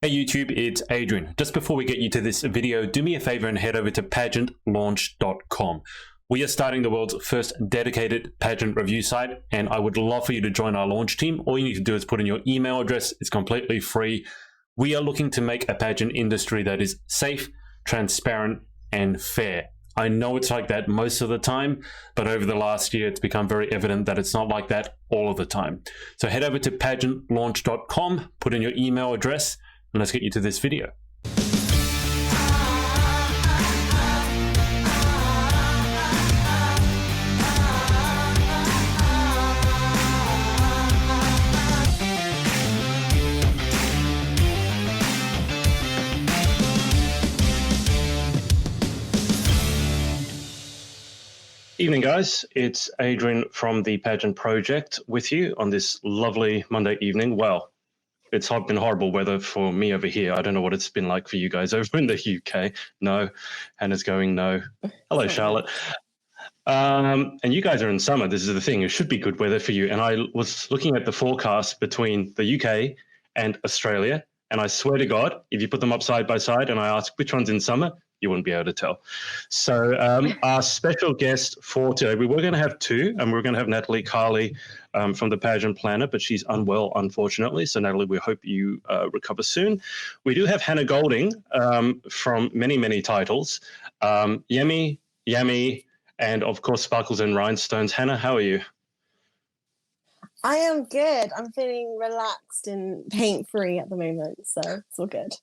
Hey YouTube, it's Adrian. Just before we get you to this video, do me a favor and head over to pageantlaunch.com. We are starting the world's first dedicated pageant review site, and I would love for you to join our launch team. All you need to do is put in your email address. It's completely free. We are looking to make a pageant industry that is safe, transparent, and fair. I know it's like that most of the time, but over the last year, it's become very evident that it's not like that all of the time. So head over to pageantlaunch.com, put in your email address, and let's get you to this video. Evening, guys. It's Adrian from the Pageant Project with you on this lovely Monday evening. Well, it's been horrible weather for me over here. I don't know what it's been like for you guys over in the UK. No. Hannah's going no. Hello, Charlotte. And you guys are in summer. This is the thing. It should be good weather for you. And I was looking at the forecast between the UK and Australia. And I swear to God, if you put them up side by side and I ask which one's in summer, you wouldn't be able to tell. So our special guest for today, we were going to have two, and we were going to have Natalie Carley from the Pageant Planner, but she's unwell, unfortunately. So Natalie, we hope you recover soon. We do have Hannah Golding from many, many titles, Yummy, Yummy, and of course, Sparkles and Rhinestones. Hannah, how are you? I am good. I'm feeling relaxed and paint-free at the moment, so it's all good.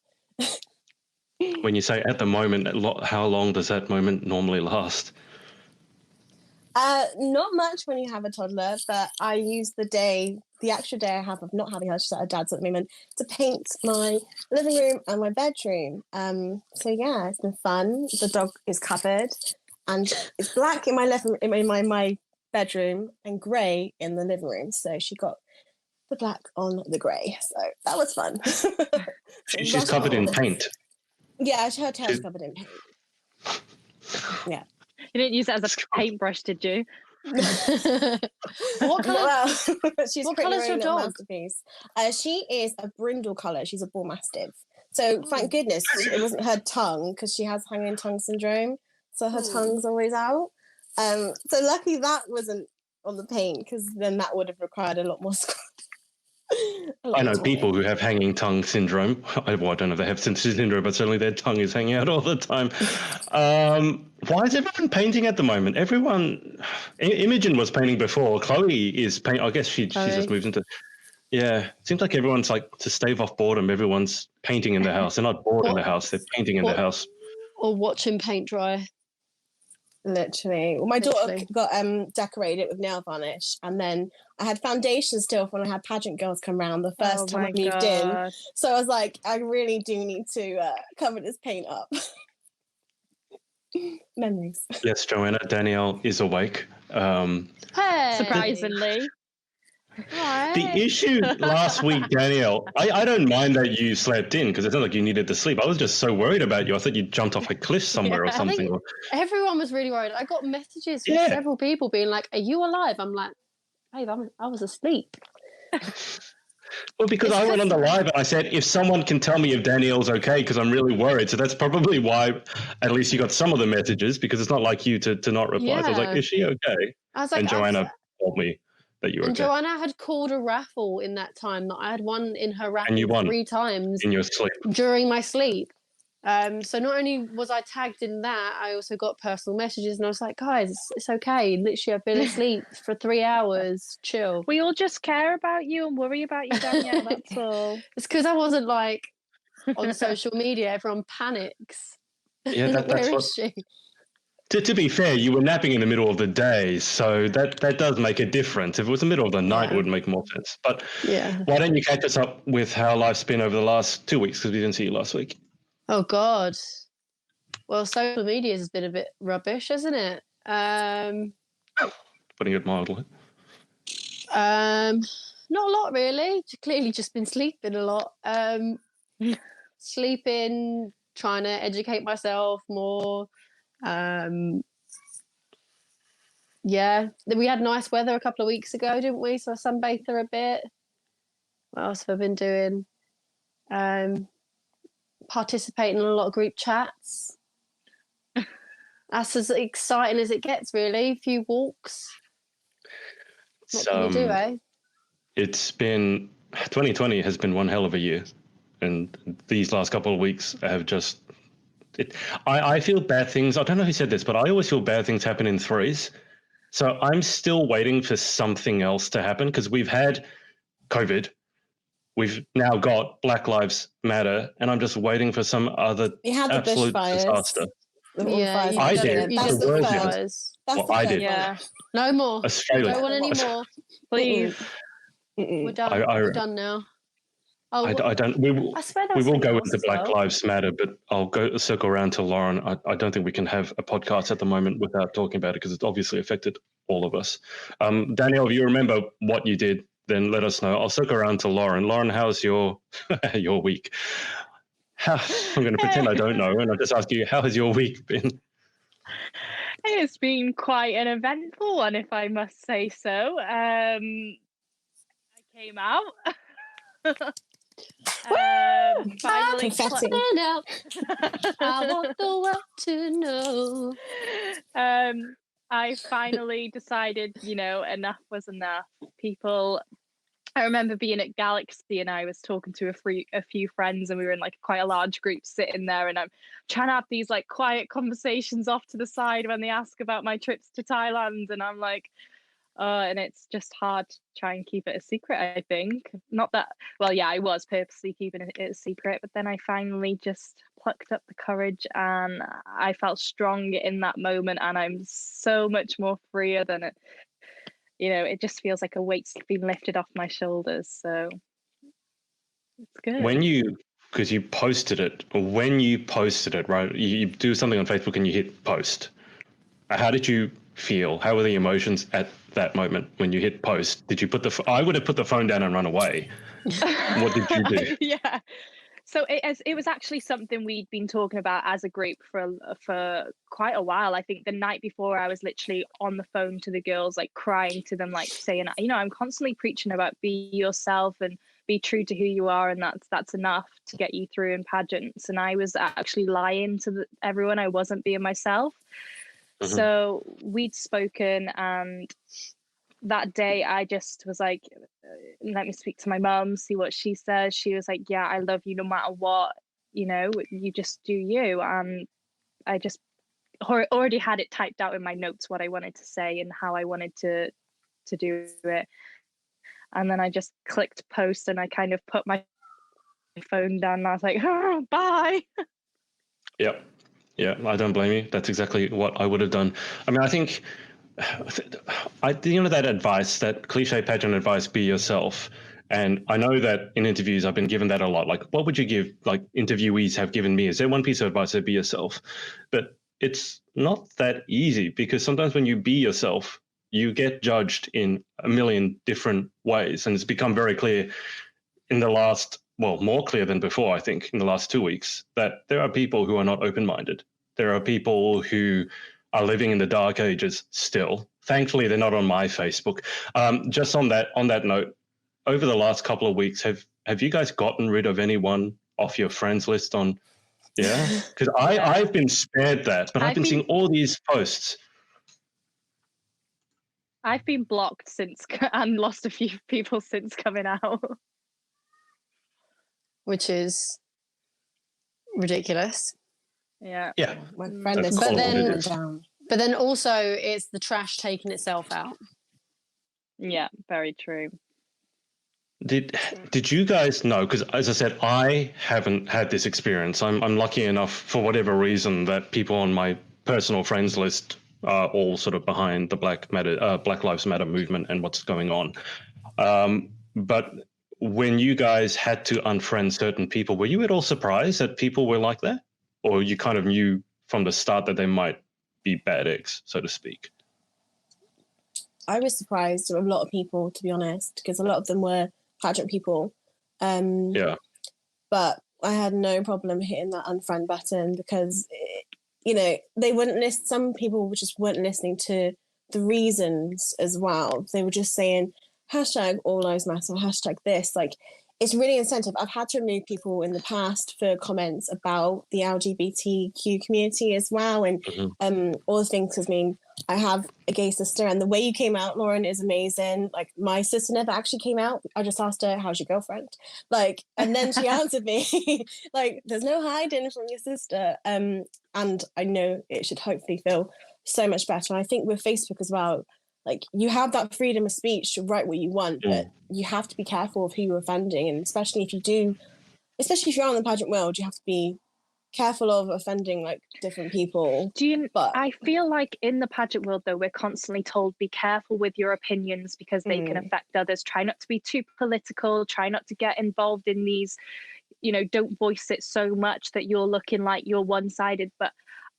When you say at the moment, how long does that moment normally last? Not much when you have a toddler, but I use the extra day I have of not having her, she's at her dad's at the moment, to paint my living room and my bedroom. So yeah, it's been fun. The dog is covered, and it's black in my bedroom and grey in the living room. So she got the black on the grey. So that was fun. She's covered in paint. Yeah, her tail's covered in paint. Yeah. You didn't use that as a paintbrush, did you? What colour? She's what colour's your dog? Masterpiece. She is a brindle colour. She's a bull mastiff. So thank goodness it wasn't her tongue, because she has hanging tongue syndrome. So her tongue's always out. So lucky that wasn't on the paint, because then that would have required a lot more scrub. I know people who have hanging tongue syndrome. Well, I don't know if they have syndrome, but certainly their tongue is hanging out all the time. Why is everyone painting at the moment? Imogen was painting before. Chloe is painting. I guess she just moves into. Yeah, it seems like everyone's like, to stave off boredom, everyone's painting in the house. They're not bored in the house; they're painting in the house. Or watching paint dry. Literally. Well, my daughter got decorated with nail varnish, and then I had foundation still when I had pageant girls come round the first time I moved in. So I was like, I really do need to cover this paint up. Memories. Yes, Joanna, Danielle is awake. Hey. Surprisingly. The issue last week, Danielle, I don't mind that you slept in, because it's not like you needed to sleep. I was just so worried about you. I thought you jumped off a cliff somewhere or something. Everyone was really worried. I got messages from several people being like, "Are you alive?" I'm like, "Babe, I was asleep." Well, because I went on the live and I said, if someone can tell me if Danielle's okay, because I'm really worried. So that's probably why at least you got some of the messages, because it's not like you to not reply. Yeah. So I was like, is she okay? I was like, and Joanna told me that you were okay. Joanna had called a raffle in that time. That I had won in her raffle 3 times in your sleep during my sleep. So not only was I tagged in that, I also got personal messages, and I was like, guys, it's okay. Literally, I've been asleep for 3 hours. Chill. We all just care about you and worry about you, Danielle. That's all. It's because I wasn't like on social media. Everyone panics. Yeah, that's Where is she? To be fair, you were napping in the middle of the day, so that does make a difference. If it was the middle of the night, it would make more sense. But why don't you catch us up with how life's been over the last 2 weeks, because we didn't see you last week. Oh, God. Well, social media has been a bit rubbish, hasn't it? Putting it mildly. Not a lot, really. Clearly just been sleeping a lot. Sleeping, trying to educate myself more. Yeah, we had nice weather a couple of weeks ago, didn't we? So I sunbathed her a bit. What else have I been doing? participating in a lot of group chats. That's as exciting as it gets, really. A few walks. What can you do, eh? It's been 2020 has been one hell of a year, and these last couple of weeks have just. I feel bad things. I don't know who said this, but I always feel bad things happen in threes. So I'm still waiting for something else to happen because we've had COVID. We've now got Black Lives Matter, and I'm just waiting for some other absolute disaster. I did. That's the the world first. did. Well, I did. Yeah. No more. Australia. Don't want any more. Please. We're done. We're done now. Oh, I don't. We will go into Black Lives Matter, but I'll circle around to Lauren. I don't think we can have a podcast at the moment without talking about it because it's obviously affected all of us. Danielle, if you remember what you did, then let us know. I'll circle around to Lauren. Lauren, how's your your week? I'm going to pretend I don't know, and I'll just ask you, how has your week been? It's been quite an eventful one, if I must say so. I came out. Finally out. I want the world to know. I finally decided, enough was enough. I remember being at Galaxy and I was talking to a few friends and we were in like quite a large group sitting there, and I'm trying to have these like quiet conversations off to the side when they ask about my trips to Thailand, and I'm like, and it's just hard to try and keep it a secret, I think. Not that, well, yeah, I was purposely keeping it a secret, but then I finally just plucked up the courage and I felt strong in that moment, and I'm so much more freer than it. It just feels like a weight's been lifted off my shoulders, so it's good. Because you posted it, right? You do something on Facebook and you hit post. How did you feel? How were the emotions at that moment when you hit post? Did you I would have put the phone down and run away. What did you do? Yeah. So it was actually something we'd been talking about as a group for quite a while. I think the night before I was literally on the phone to the girls, like crying to them, like saying, I'm constantly preaching about be yourself and be true to who you are, and that's enough to get you through in pageants. And I was actually lying to everyone. I wasn't being myself. Mm-hmm. So we'd spoken, and that day I just was like, let me speak to my mum, see what she says. She was like, yeah, I love you no matter what, you just do you. And I just already had it typed out in my notes what I wanted to say and how I wanted to do it. And then I just clicked post and I kind of put my phone down and I was like, oh, bye. Yep. Yeah, I don't blame you. That's exactly what I would have done. I mean, I think that advice, that cliche pageant advice, be yourself. And I know that in interviews, I've been given that a lot. Like, what would you give, like interviewees have given me? Is there one piece of advice that be yourself? But it's not that easy, because sometimes when you be yourself, you get judged in a million different ways. And it's become very clear in the last, more clear than before, I think, in the last 2 weeks, that there are people who are not open-minded. There are people who are living in the dark ages still. Thankfully, they're not on my Facebook. Just on that note, over the last couple of weeks, have you guys gotten rid of anyone off your friends list on? Yeah, because I've been spared that, but I've been seeing all these posts. I've been blocked and lost a few people since coming out, which is ridiculous. Yeah. But then also it's the trash taking itself out. Yeah, very true. Did you guys know? Because as I said, I haven't had this experience. I'm lucky enough, for whatever reason, that people on my personal friends list are all sort of behind the Black Lives Matter movement and what's going on. But when you guys had to unfriend certain people, were you at all surprised that people were like that? Or you kind of knew from the start that they might be bad eggs, so to speak? I was surprised with a lot of people, to be honest, because a lot of them were pageant people. Yeah. But I had no problem hitting that unfriend button because, they wouldn't list. Some people just weren't listening to the reasons as well. They were just saying, hashtag all lives matter, hashtag this. Like, it's really incentive. I've had to remove people in the past for comments about the LGBTQ community as well, and all the things. Because I mean, I have a gay sister, and the way you came out, Lauren, is amazing. Like, my sister never actually came out. I just asked her, "How's your girlfriend?" Like, and then she answered me, like, "There's no hiding from your sister." And I know it should hopefully feel so much better. And I think with Facebook as well, like, you have that freedom of speech to write what you want, but you have to be careful of who you're offending. And especially if you're on the pageant world, you have to be careful of offending like different people. I feel like in the pageant world, though, we're constantly told, be careful with your opinions because they can affect others. Try not to be too political. Try not to get involved in these, don't voice it so much that you're looking like you're one-sided. But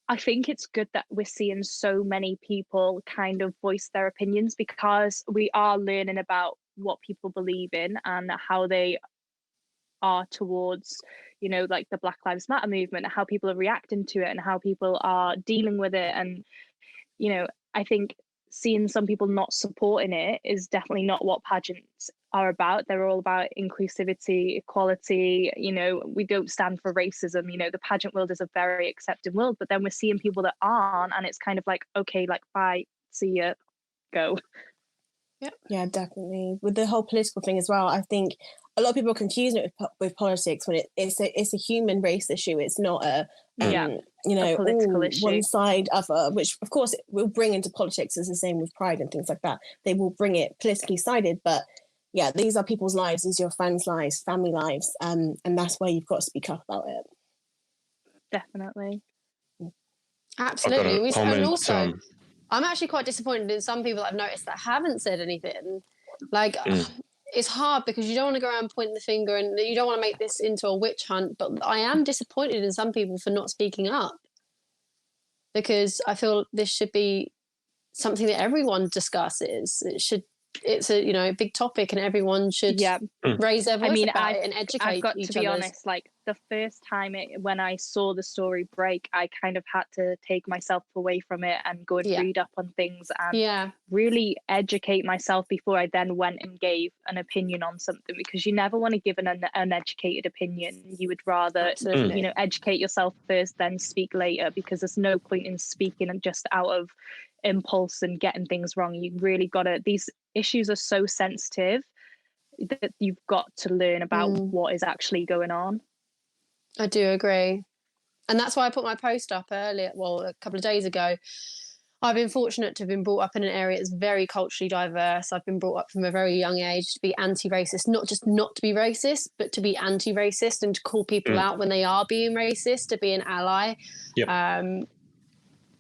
I think it's good that we're seeing so many people kind of voice their opinions, because we are learning about what people believe in and how they are towards, like the Black Lives Matter movement, how people are reacting to it and how people are dealing with it. And, I think seeing some people not supporting it is definitely not what pageants are about. They're all about inclusivity, equality. We don't stand for racism. The pageant world is a very accepting world, but then we're seeing people that aren't, and it's kind of like, okay, like, bye, see ya, go. Yeah, definitely. With the whole political thing as well, I think a lot of people are confusing it with politics when it's a human race issue. It's not a political issue. One side other, which of course it will bring into politics. Is the same with Pride and things like that. They will bring it politically sided, but yeah, these are people's lives. These are your friends' lives, family lives, and that's where you've got to speak up about it. Definitely. Absolutely. And also, I'm actually quite disappointed in some people I've noticed that haven't said anything. Like, it's hard because you don't want to go around pointing the finger and you don't want to make this into a witch hunt. But I am disappointed in some people for not speaking up, because I feel this should be something that everyone discusses. It's a big topic, and everyone should raise their voice about it and educate I've got each to be others. honest, like the first time when I saw the story break, I kind of had to take myself away from it and go and read up on things and really educate myself before I then went and gave an opinion on something, because you never want to give an uneducated opinion. You would rather educate yourself first, then speak later, because there's no point in speaking just out of impulse and getting things wrong. You really gotta, these issues are so sensitive that you've got to learn about what is actually going on. I do agree, and that's why I put my post up earlier, a couple of days ago. I've been fortunate to have been brought up in an area that's very culturally diverse. I've been brought up from a very young age to be anti-racist, not just not to be racist, but to be anti-racist and to call people out when they are being racist, to be an ally.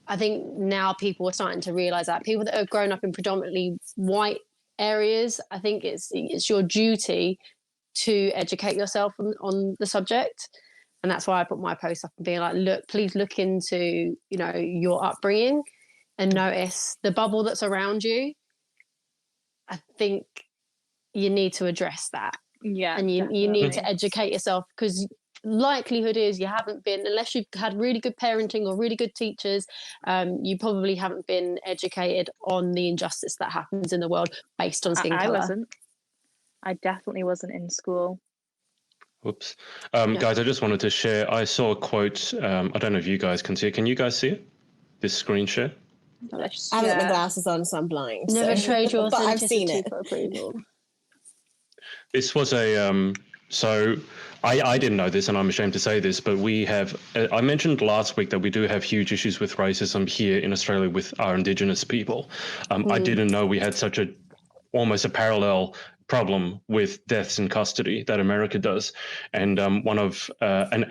I think now people are starting to realise that. People that have grown up in predominantly white areas, I think it's your duty to educate yourself on the subject. And that's why I put my post up and being like, please look into, your upbringing and notice the bubble that's around you. I think you need to address that. Yeah. And you need to educate yourself, because likelihood is you haven't been, unless you've had really good parenting or really good teachers, you probably haven't been educated on the injustice that happens in the world based on skin colour. I wasn't. I definitely wasn't in school. Whoops. Guys, I just wanted to share, I saw a quote, I don't know if you guys can see it. Can you guys see it? This screen share? I haven't got my glasses on, so I'm blind. Never trade your but I've seen it. for approval. This was a, so I didn't know this, and I'm ashamed to say this, but we have, I mentioned last week that we do have huge issues with racism here in Australia with our Indigenous people. I didn't know we had such almost a parallel problem with deaths in custody that America does. And one of an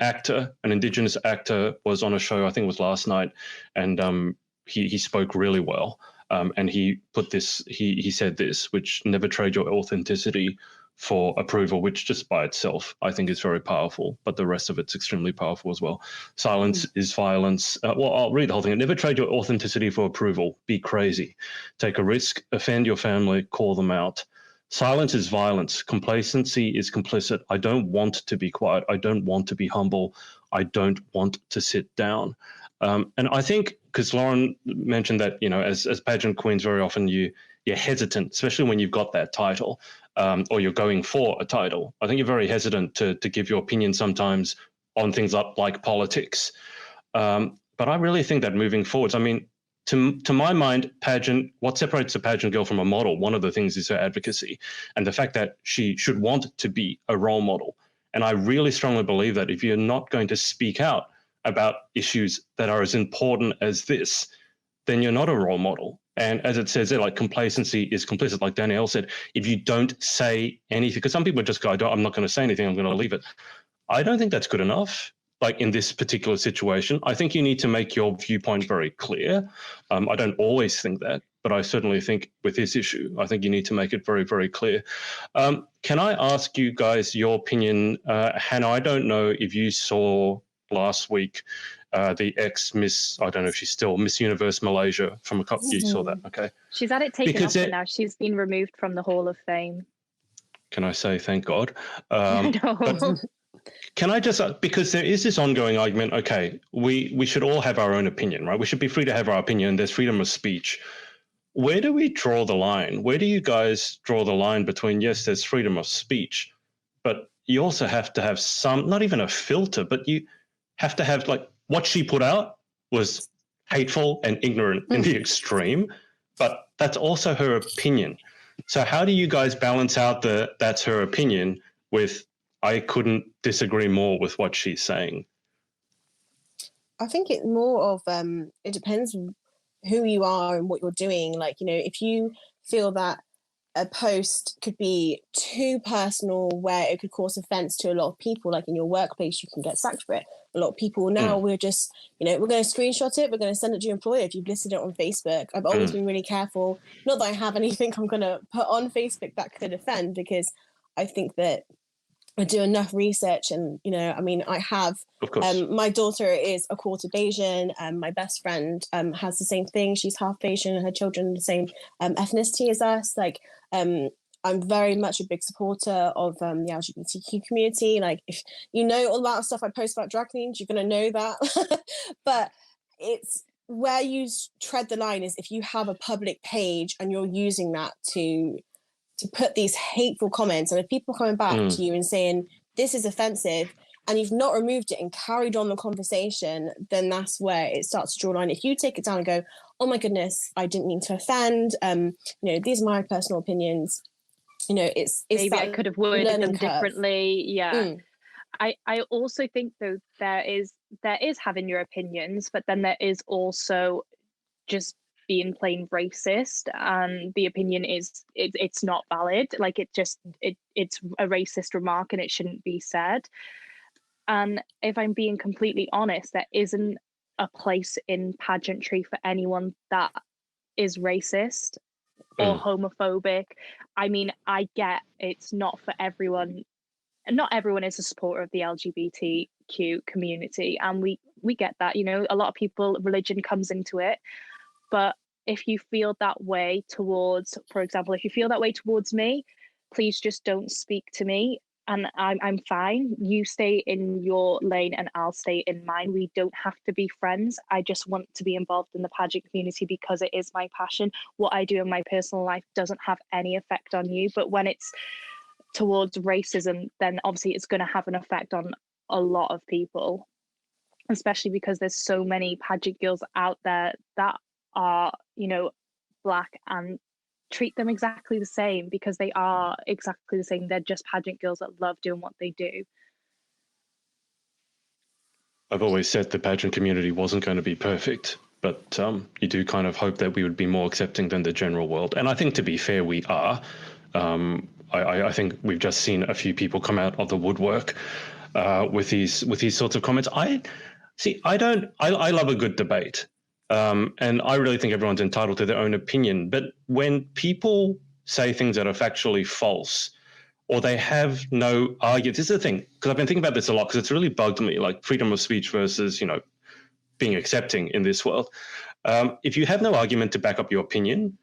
Indigenous actor was on a show, I think it was last night, and he spoke really well. And he put this, he said this, which never trade your authenticity for approval, which just by itself I think is very powerful, but the rest of it's extremely powerful as well. Silence is violence. I'll read the whole thing. Never trade your authenticity for approval. Be crazy. Take a risk. Offend your family. Call them out. Silence is violence. Complacency is complicit. I don't want to be quiet. I don't want to be humble. I don't want to sit down. And I think, because Lauren mentioned that, as pageant queens, very often you're hesitant, especially when you've got that title. or you're going for a title. I think you're very hesitant to give your opinion sometimes on things like politics. But I really think that moving forwards, I mean, to my mind, pageant, what separates a pageant girl from a model, one of the things is her advocacy and the fact that she should want to be a role model. And I really strongly believe that if you're not going to speak out about issues that are as important as this, then you're not a role model. And as it says there, like complacency is complicit, like Danielle said, if you don't say anything, because some people just go, I'm not going to say anything, I'm going to leave it. I don't think that's good enough. Like in this particular situation, I think you need to make your viewpoint very clear. I don't always think that, but I certainly think with this issue, I think you need to make it very, very clear. Can I ask you guys your opinion? Hannah, I don't know if you saw last week the ex-Miss, I don't know if she's still Miss Universe Malaysia from a couple, you saw that, okay? She's had it taken off her now. She's been removed from the Hall of Fame. Can I say thank God? I know. Can I just, because there is this ongoing argument, okay, we should all have our own opinion, right? We should be free to have our opinion. There's freedom of speech. Where do we draw the line? Where do you guys draw the line between, yes, there's freedom of speech, but you also have to have some, not even a filter, but you have to have, like, what she put out was hateful and ignorant in the extreme, but that's also her opinion. So how do you guys balance out that's her opinion with, I couldn't disagree more with what she's saying? I think it's more of it depends who you are and what you're doing. Like, you know, if you feel that a post could be too personal where it could cause offense to a lot of people, like in your workplace, you can get sacked for it. A lot of people now, we're just, you know, we're going to screenshot it, we're going to send it to your employer if you've listed it on Facebook. I've always been really careful. Not that I have anything I'm going to put on Facebook that could offend, because I think that I do enough research, and, you know, I mean, I have, my daughter is a quarter Bayesian, my best friend has the same thing. She's half Bayesian, her children the same ethnicity as us. Like, I'm very much a big supporter of the LGBTQ community. Like, if you know all about stuff I post about drag queens, you're going to know that. But it's where you tread the line is if you have a public page and you're using that to put these hateful comments, and if people are coming back to you and saying this is offensive and you've not removed it and carried on the conversation, then that's where it starts to draw a line. If you take it down and go, oh my goodness, I didn't mean to offend, you know, these are my personal opinions, you know, it's maybe I could have worded them differently. I also think, though, there is having your opinions, but then there is also just being plain racist, and the opinion is it's not valid. Like, it's a racist remark and it shouldn't be said. And if I'm being completely honest, there isn't a place in pageantry for anyone that is racist or homophobic. I mean, I get it's not for everyone, and not everyone is a supporter of the LGBTQ community, and we get that. You know, a lot of people, religion comes into it. But if you feel that way towards, for example, if you feel that way towards me, please just don't speak to me, and I'm fine. You stay in your lane and I'll stay in mine. We don't have to be friends. I just want to be involved in the pageant community because it is my passion. What I do in my personal life doesn't have any effect on you. But when it's towards racism, then obviously it's going to have an effect on a lot of people, especially because there's so many pageant girls out there that are, you know, Black and treat them exactly the same because they are exactly the same. They're just pageant girls that love doing what they do. I've always said the pageant community wasn't going to be perfect, but you do kind of hope that we would be more accepting than the general world. And I think, to be fair, we are. I think we've just seen a few people come out of the woodwork with these sorts of comments. I love a good debate. And I really think everyone's entitled to their own opinion. But when people say things that are factually false, or they have no argument, this is the thing, because I've been thinking about this a lot, because it's really bugged me, like freedom of speech versus, you know, being accepting in this world. If you have no argument to back up your opinion,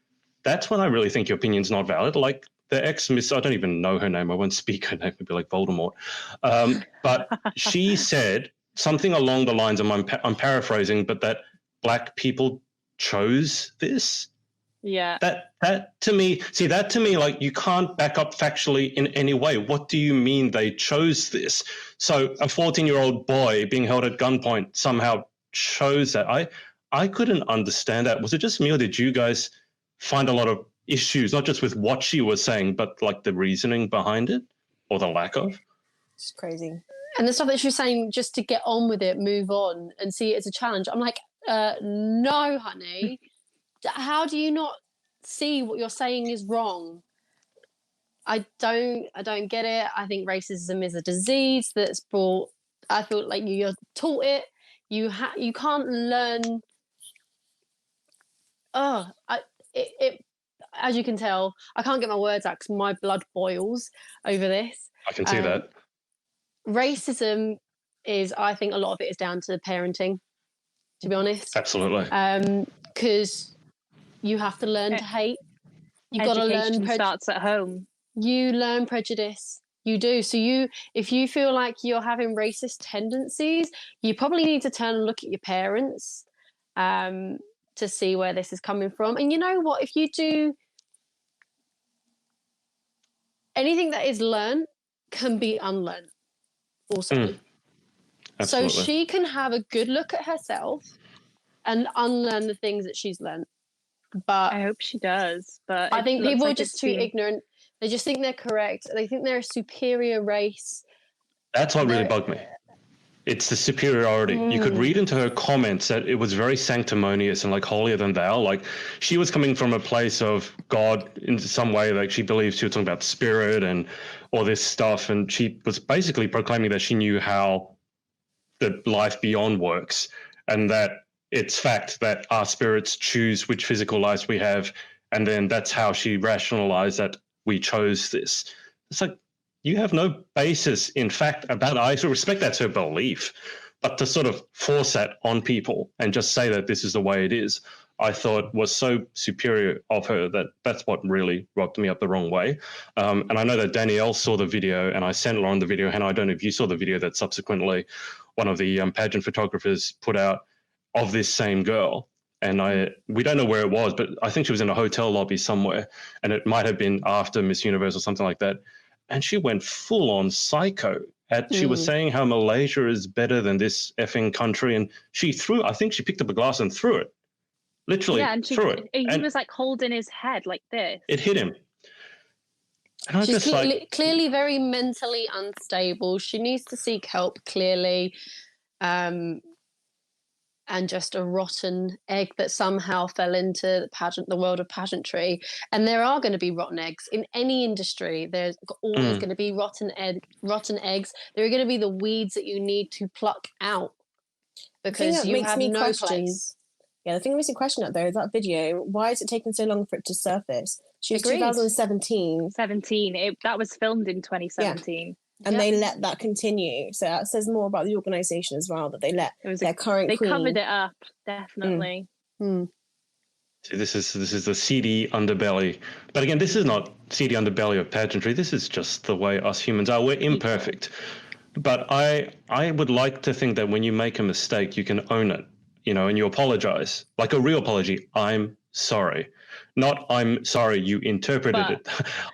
that's when I really think your opinion's not valid. Like the ex-Miss, I don't even know her name, I won't speak her name, it'd be like Voldemort. But she said something along the lines of, I'm paraphrasing, but that Black people chose this. Yeah. That to me, like, you can't back up factually in any way. What do you mean they chose this? So a 14-year-old boy being held at gunpoint somehow chose that. I couldn't understand that. Was it just me, or did you guys find a lot of issues, not just with what she was saying, but like the reasoning behind it, or the lack of? It's crazy. And the stuff that she was saying, just to get on with it, move on, and see it as a challenge. I'm like, no, honey. How do you not see what you're saying is wrong? I don't get it. I think racism is a disease that's brought. I feel like you're taught it. You can't learn. It as you can tell, I can't get my words out because my blood boils over this. I can see that. Racism is, I think, a lot of it is down to parenting, to be honest. Absolutely. Because you have to learn to hate. You've got to learn. Starts at home. You learn prejudice. You do. So if you feel like you're having racist tendencies, you probably need to turn and look at your parents to see where this is coming from. And you know what? If you do anything that is learned can be unlearned also. So she can have a good look at herself and unlearn the things that she's learned. But I hope she does. But I think people are just too ignorant. They just think they're correct. They think they're a superior race. That's what really bugged me. It's the superiority. You could read into her comments that it was very sanctimonious and like holier than thou. Like, she was coming from a place of God in some way. Like, she believed she was talking about spirit and all this stuff. And she was basically proclaiming that she knew how the life beyond works, and that it's fact that our spirits choose which physical lives we have. And then that's how she rationalized that we chose this. It's like, you have no basis in fact about it. I respect that's her belief, but to sort of force that on people and just say that this is the way it is, I thought was so superior of her that's what really rubbed me up the wrong way. And I know that Danielle saw the video, and I sent Lauren the video. Hannah, I don't know if you saw the video that subsequently one of the pageant photographers put out of this same girl. And we don't know where it was, but I think she was in a hotel lobby somewhere, and it might have been after Miss Universe or something like that. And she went full on psycho. She was saying how Malaysia is better than this effing country. And I think she picked up a glass and threw it. Literally threw it. He was like holding his head like this. It hit him. And she's clearly very mentally unstable. She needs to seek help, clearly. And just a rotten egg that somehow fell into the world of pageantry. And there are going to be rotten eggs in any industry. There's always going to be rotten eggs. There are going to be the weeds that you need to pluck out because you have no place. Yeah, the thing that makes me question it though is that video. Why is it taking so long for it to surface? She was 2017. That was filmed in 2017. Yeah. And they let that continue. So that says more about the organisation as well, that they let their current queen. They covered it up, definitely. See, this is the seedy underbelly. But again, this is not seedy underbelly of pageantry. This is just the way us humans are. We're imperfect. But I would like to think that when you make a mistake, you can own it, and you apologise. Like a real apology. I'm sorry. Not, I'm sorry you interpreted it.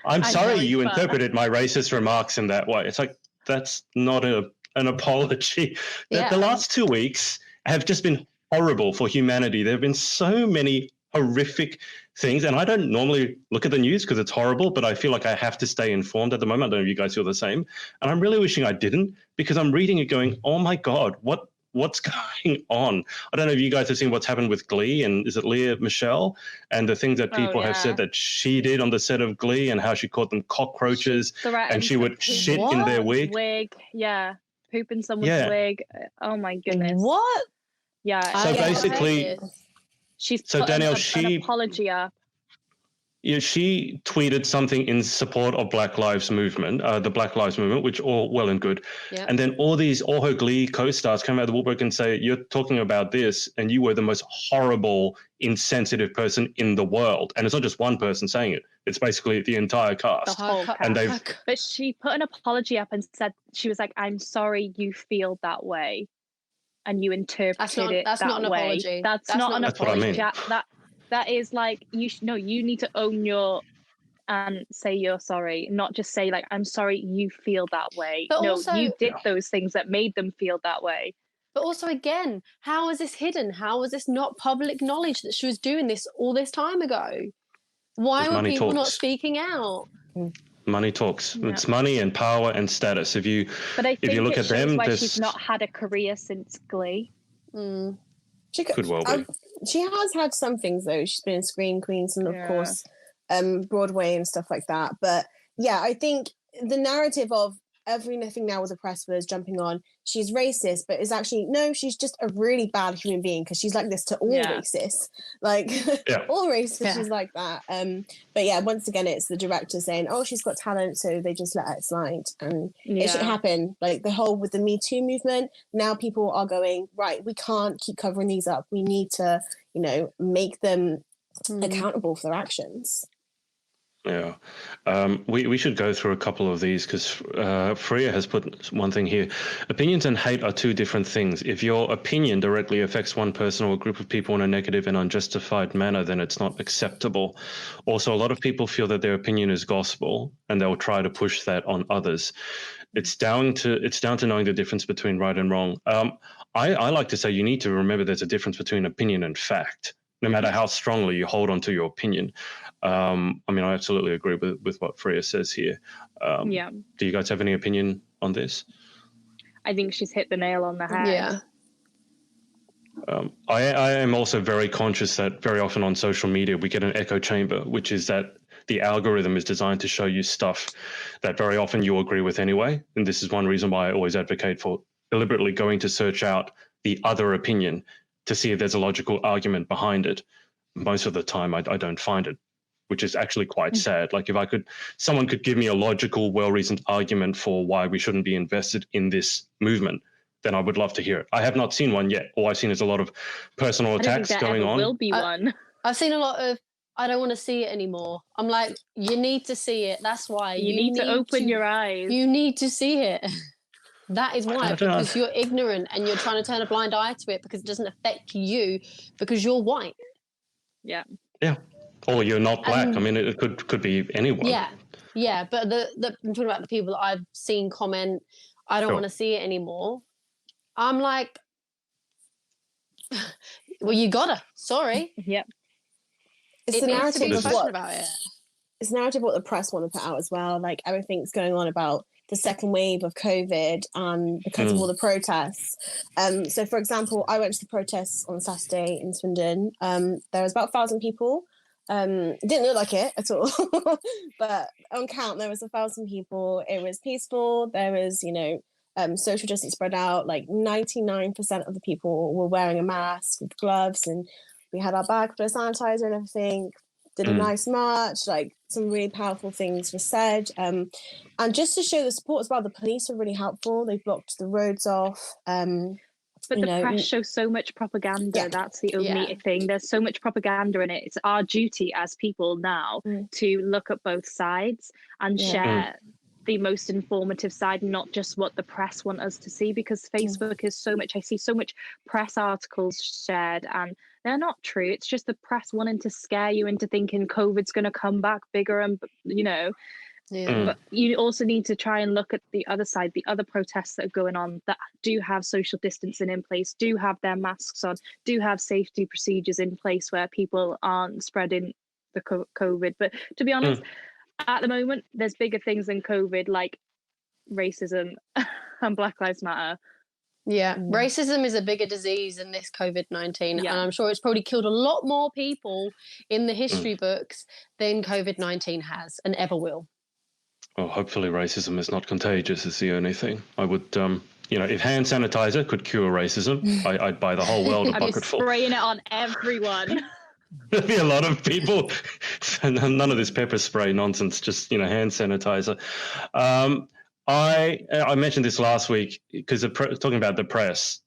I'm sorry you interpreted my racist remarks in that way. It's like, that's not an apology. The last 2 weeks have just been horrible for humanity. There have been so many horrific things, and I don't normally look at the news because it's horrible, but I feel like I have to stay informed at the moment. I don't know if you guys feel the same. And I'm really wishing I didn't, because I'm reading it going, oh my God, what's going on? I don't know if you guys have seen what's happened with Glee, and is it Leah Michelle, and the things that people have said that she did on the set of Glee, and how she called them cockroaches, and she would shit in their wig. Poop in someone's wig. Oh my goodness. What? Yeah. So basically, Danielle, an apology up. Yeah, she tweeted something in support of Black Lives Movement, the Black Lives Movement, which all well and good. Yep. And then all her Glee co-stars come out of the woodwork and say, you're talking about this, and you were the most horrible, insensitive person in the world. And it's not just one person saying it. It's basically the entire cast. The whole cast. But she put an apology up and said, she was like, I'm sorry you feel that way. And you interpreted it that way. Apology. That's not an apology. What I mean. That is like, you need to own your and say you're sorry, not just say like, I'm sorry you feel that way. But no, also, you did those things that made them feel that way. But also, again, how is this hidden? How is this not public knowledge that she was doing this all this time ago? Why were people not speaking out? Money talks. Yeah. It's money and power and status. If you look at them, why she's not had a career since Glee. She could well be. She has had some things though. She's been in Screen Queens and of course Broadway and stuff like that. But yeah, I think the narrative of everything now with the press was jumping on, she's racist, but it's actually, no, she's just a really bad human being because she's like this to all racists. Like all racists, she's like that. But yeah, once again, it's the director saying, oh, she's got talent, so they just let it slide. And it should happen. Like the whole with the Me Too movement, now people are going, right, we can't keep covering these up. We need to, make them accountable for their actions. Yeah, we should go through a couple of these because Freya has put one thing here. Opinions and hate are two different things. If your opinion directly affects one person or a group of people in a negative and unjustified manner, then it's not acceptable. Also, a lot of people feel that their opinion is gospel and they'll try to push that on others. It's down to knowing the difference between right and wrong. I like to say you need to remember there's a difference between opinion and fact, no matter how strongly you hold on to your opinion. I absolutely agree with what Freya says here. Do you guys have any opinion on this? I think she's hit the nail on the head. Yeah. I am also very conscious that very often on social media we get an echo chamber, which is that the algorithm is designed to show you stuff that very often you agree with anyway. And this is one reason why I always advocate for deliberately going to search out the other opinion to see if there's a logical argument behind it. Most of the time I don't find it, which is actually quite sad. Like if someone could give me a logical, well-reasoned argument for why we shouldn't be invested in this movement, then I would love to hear it. I have not seen one yet. All I've seen is a lot of personal attacks going on. Will be one. I've seen a lot of, I don't want to see it anymore. I'm like, you need to see it. That's why. You need to open your eyes. You need to see it. That is why, because you're ignorant and you're trying to turn a blind eye to it because it doesn't affect you because you're white. Yeah. Yeah. Or you're not black. It could be anyone. Yeah. Yeah. But I'm talking about the people that I've seen comment, I don't want to see it anymore. I'm like, well, you gotta. Sorry. Yep. It's the narrative of what about it. It's the narrative of what the press want to put out as well. Like everything's going on about the second wave of COVID and because of all the protests. So, for example, I went to the protests on Saturday in Swindon. There was about 1,000 people. It didn't look like it at all, but on count there was 1,000 people. It was peaceful. There was, social distance spread out. Like 99% of the people were wearing a mask with gloves, and we had our bag full of sanitizer and everything. Did a nice march, like some really powerful things were said. And just to show the support as well, the police were really helpful. They blocked the roads off. But the press shows so much propaganda. Yeah. That's the only thing. There's so much propaganda in it. It's our duty as people now to look at both sides and share the most informative side, not just what the press want us to see, because Facebook is so much, I see so much press articles shared and they're not true. It's just the press wanting to scare you into thinking COVID's going to come back bigger and, but you also need to try and look at the other side, the other protests that are going on that do have social distancing in place, do have their masks on, do have safety procedures in place where people aren't spreading the COVID. But to be honest, at the moment, there's bigger things than COVID, like racism and Black Lives Matter. Yeah, racism is a bigger disease than this COVID-19, and I'm sure it's probably killed a lot more people in the history books than COVID-19 has and ever will. Well, hopefully racism is not contagious is the only thing. I would, if hand sanitizer could cure racism, I'd buy the whole world a bucket full. Spraying it on everyone. There'd be a lot of people. None of this pepper spray nonsense, just, hand sanitizer. I mentioned this last week because talking about the press,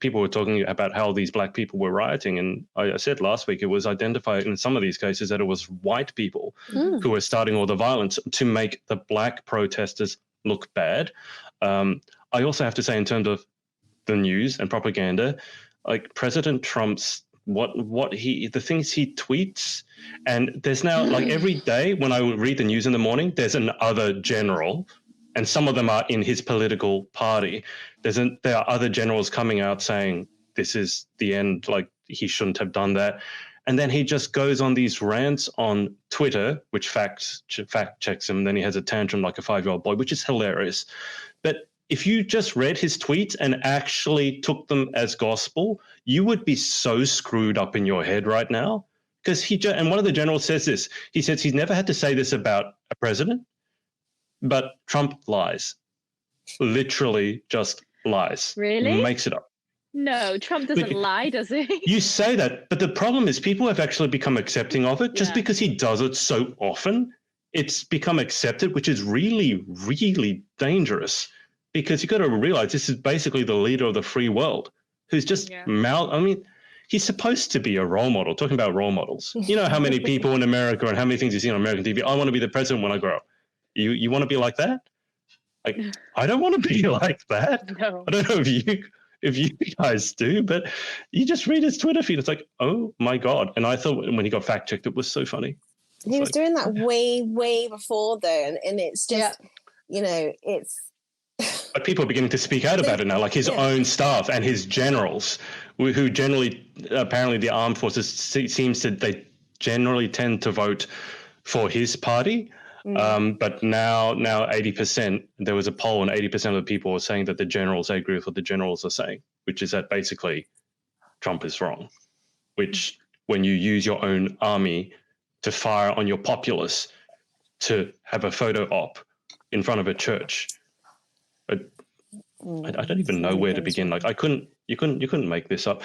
people were talking about how these black people were rioting, and I said last week it was identified in some of these cases that it was white people who were starting all the violence to make the black protesters look bad. I also have to say, in terms of the news and propaganda, like President Trump's the things he tweets. And there's now, like, every day when I read the news in the morning, there's another general, and some of them are in his political party. There are other generals coming out saying this is the end, like he shouldn't have done that. And then he just goes on these rants on Twitter, which fact checks him. Then he has a tantrum like a 5-year-old boy, which is hilarious. But if you just read his tweets and actually took them as gospel, you would be so screwed up in your head right now. Because and one of the generals says this. He says he's never had to say this about a president, but Trump lies. Literally just lies. Really? Makes it up. No, Trump doesn't lie, does he? You say that, but the problem is people have actually become accepting of it just because he does it so often. It's become accepted, which is really, really dangerous, because you've got to realize this is basically the leader of the free world who's just I mean, he's supposed to be a role model. Talking about role models, you know how many people in America and how many things you see on American TV. I want to be the president when I grow up. You want to be like that? Like, I don't want to be like that. No. I don't know if you guys do, but you just read his Twitter feed. It's like, oh my God. And I thought when he got fact checked, it was so funny. He was doing that way before though. And it's just, you know, it's. But people are beginning to speak out about it now, like his own staff and his generals, who generally, apparently the armed forces they generally tend to vote for his party. But now 80%, there was a poll and 80% of the people were saying that they agree with what the generals are saying, which is that basically Trump is wrong, which when you use your own army to fire on your populace to have a photo op in front of a church, I don't even know where to begin. Like you couldn't make this up.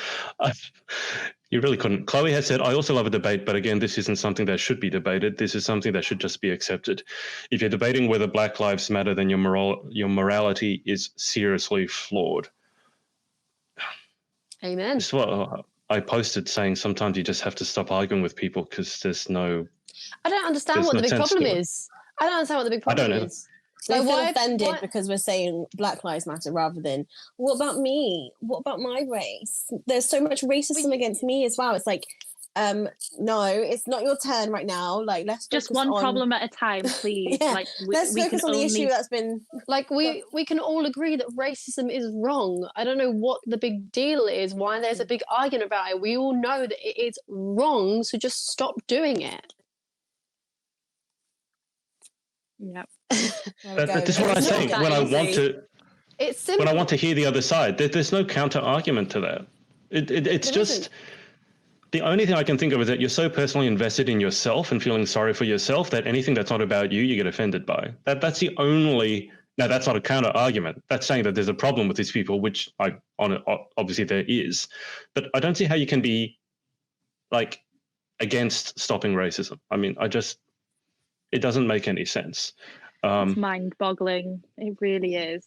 You really couldn't. Chloe has said, I also love a debate, but again, this isn't something that should be debated. This is something that should just be accepted. If you're debating whether Black lives matter, then your morality is seriously flawed. Amen. This is what I posted, saying sometimes you just have to stop arguing with people because there's no... I don't understand what the big problem is. I don't understand what the big problem is. They feel offended because we're saying Black Lives Matter rather than, what about me? What about my race? There's so much racism against me as well. It's like, no, it's not your turn right now. Like, let's just one problem at a time, please. Like, let's focus on the issue that's been... Like, we can all agree that racism is wrong. I don't know what the big deal is, why there's a big argument about it. We all know that it is wrong, so just stop doing it. Yep. That's what I'm saying. When I want to hear the other side, there's no counter argument to that. It's just the only thing I can think of is that you're so personally invested in yourself and feeling sorry for yourself that anything that's not about you, you get offended by. That's the only. Now, that's not a counter argument. That's saying that there's a problem with these people, which obviously there is, but I don't see how you can be like against stopping racism. I mean, it doesn't make any sense. It's mind-boggling. It really is.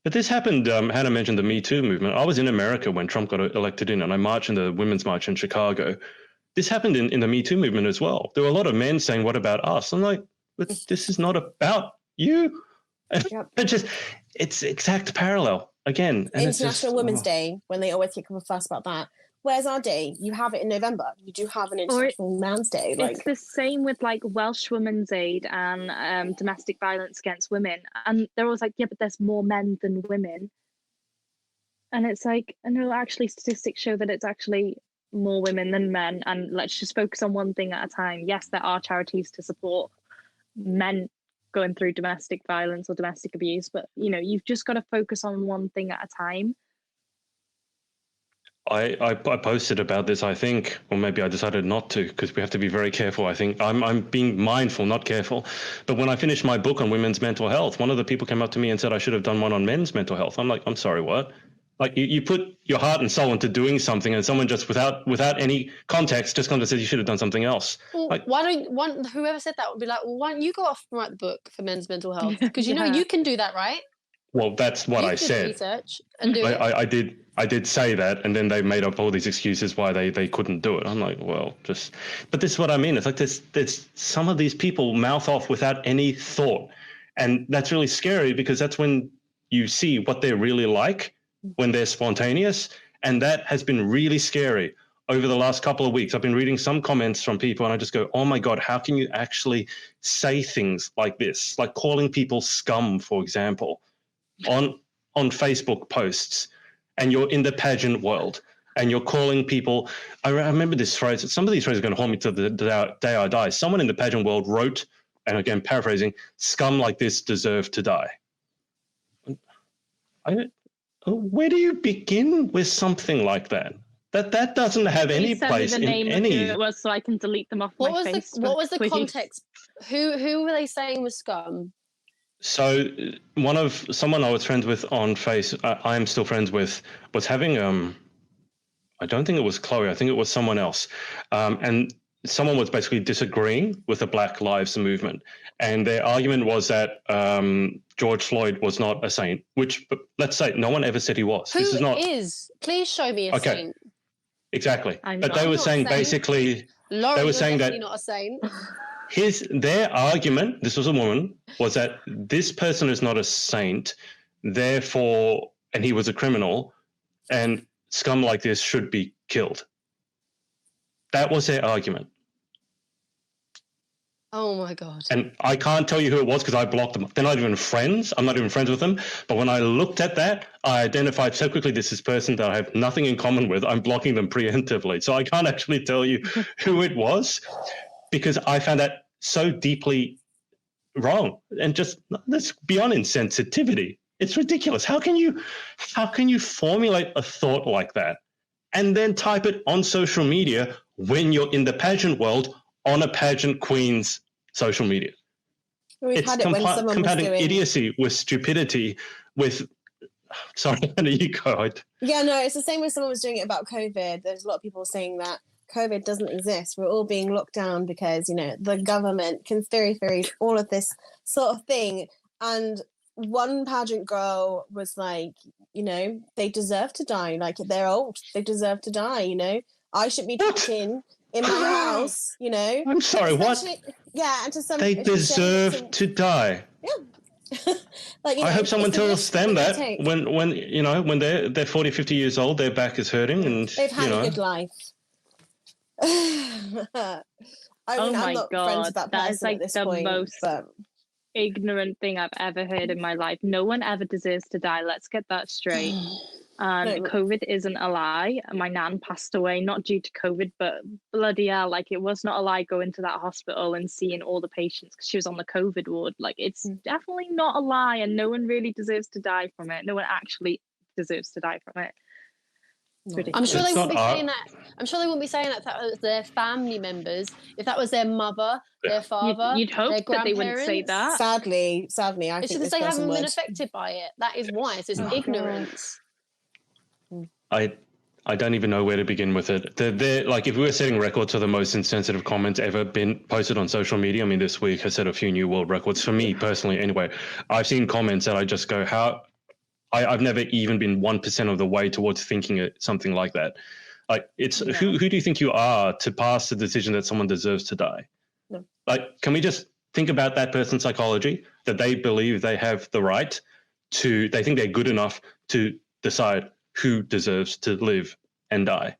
But this happened, Hannah mentioned the Me Too movement. I was in America when Trump got elected in, and I marched in the Women's March in Chicago. This happened in the Me Too movement as well. There were a lot of men saying, what about us? I'm like, but this is not about you. Yep. It's exact parallel again. And International Women's Day, when they always kick up a fuss about that. Where's our day? You have it in November. You do have an International Man's Day. It's the same with like Welsh Women's Aid and domestic violence against women. And they're always like, yeah, but there's more men than women. And it's like, no, actually statistics show that it's actually more women than men. And let's just focus on one thing at a time. Yes, there are charities to support men going through domestic violence or domestic abuse, but you know, you've just got to focus on one thing at a time. I posted about this, I think, or maybe I decided not to, because we have to be very careful. I think I'm being mindful, not careful. But when I finished my book on women's mental health, one of the people came up to me and said I should have done one on men's mental health. I'm like, I'm sorry, what? Like you put your heart and soul into doing something, and someone just without any context just comes and says you should have done something else. Well, like, whoever said that would be like, well, why don't you go off and write the book for men's mental health? Because you know you can do that, right? Well, that's what I said. Research and do it. I did say that, and then they made up all these excuses why they couldn't do it. I'm like, well, but this is what I mean. It's like there's some of these people mouth off without any thought, and that's really scary because that's when you see what they're really like when they're spontaneous, and that has been really scary over the last couple of weeks, I've been reading some comments from people and I just go, oh my God, how can you actually say things like this? Like calling people scum, for example, on Facebook posts, and you're in the pageant world and you're calling people. I remember this phrase. Some of these phrases are going to haunt me to the day I die. Someone in the pageant world wrote, and again, paraphrasing, scum like this deserve to die. Where do you begin with something like that? That doesn't have any place in any. It was so I can delete them off my Facebook. What was the context? Who were they saying was scum? So someone I was friends with on I am still friends with, was having I don't think it was Chloe, I think it was someone else, and someone was basically disagreeing with the Black Lives Movement, and their argument was that George Floyd was not a saint, which, let's say, no one ever said he was. Who is? Please show me a saint. Exactly. But they were saying basically, Lauren, they were saying that not a saint. Their argument, this was a woman, was that this person is not a saint, therefore, and he was a criminal, and scum like this should be killed. That was their argument. Oh my God. And I can't tell you who it was because I blocked them. They're not even friends. I'm not even friends with them. But when I looked at that, I identified so quickly this person that I have nothing in common with. I'm blocking them preemptively. So I can't actually tell you who it was, because I found that so deeply wrong, and just that's beyond insensitivity. It's ridiculous. How can you formulate a thought like that and then type it on social media when you're in the pageant world on a pageant queen's social media? It's compounding idiocy with stupidity. Sorry, you go. Yeah, no, it's the same when someone was doing it about COVID. There's a lot of people saying that COVID doesn't exist. We're all being locked down because, the government, conspiracy theories, all of this sort of thing. And one pageant girl was like, they deserve to die. Like, they're old. They deserve to die, I should be trapped in my house, I'm sorry, what? Yeah, and to some... They deserve to die. Yeah. I hope someone tells them that when they're 40, 50 years old, their back is hurting and they've had a good life. I'm not friends with that is like the most ignorant thing I've ever heard in my life. No one ever deserves to die. Let's get that straight. COVID isn't a lie. My nan passed away not due to COVID, but bloody hell, like, it was not a lie going to that hospital and seeing all the patients because she was on the COVID ward. Like, it's definitely not a lie, and no one really deserves to die from it. No one actually deserves to die from it. I'm sure they wouldn't be saying that. I'm sure they wouldn't be saying that if that was their family members. If that was their mother, their father, you'd hope their that they wouldn't say that. Sadly, I it's think because they haven't been affected by it. That is why. It's just ignorance. I don't even know where to begin with it. They're like, if we were setting records for the most insensitive comments ever been posted on social media, I mean, this week I set a few new world records for me personally. Anyway, I've seen comments that I just go, I've never even been 1% of the way towards thinking something like that. Like, it's who do you think you are to pass the decision that someone deserves to die? No. Like, can we just think about that person's psychology, that they believe they have the right they think they're good enough to decide who deserves to live and die?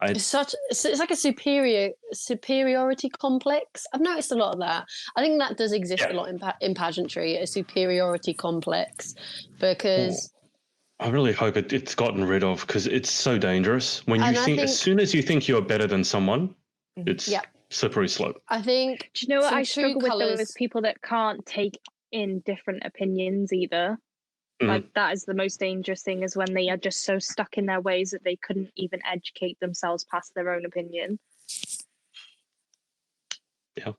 It's like a superiority complex. I've noticed a lot of that. I think that does exist a lot in pageantry, a superiority complex, because I really hope it's gotten rid of, because it's so dangerous. When you think, as soon as you think you're better than someone, it's slippery slope. I think. Do you know what I struggle with though, is people that can't take in different opinions either. Like, that is the most dangerous thing, is when they are just so stuck in their ways that they couldn't even educate themselves past their own opinion. Yeah.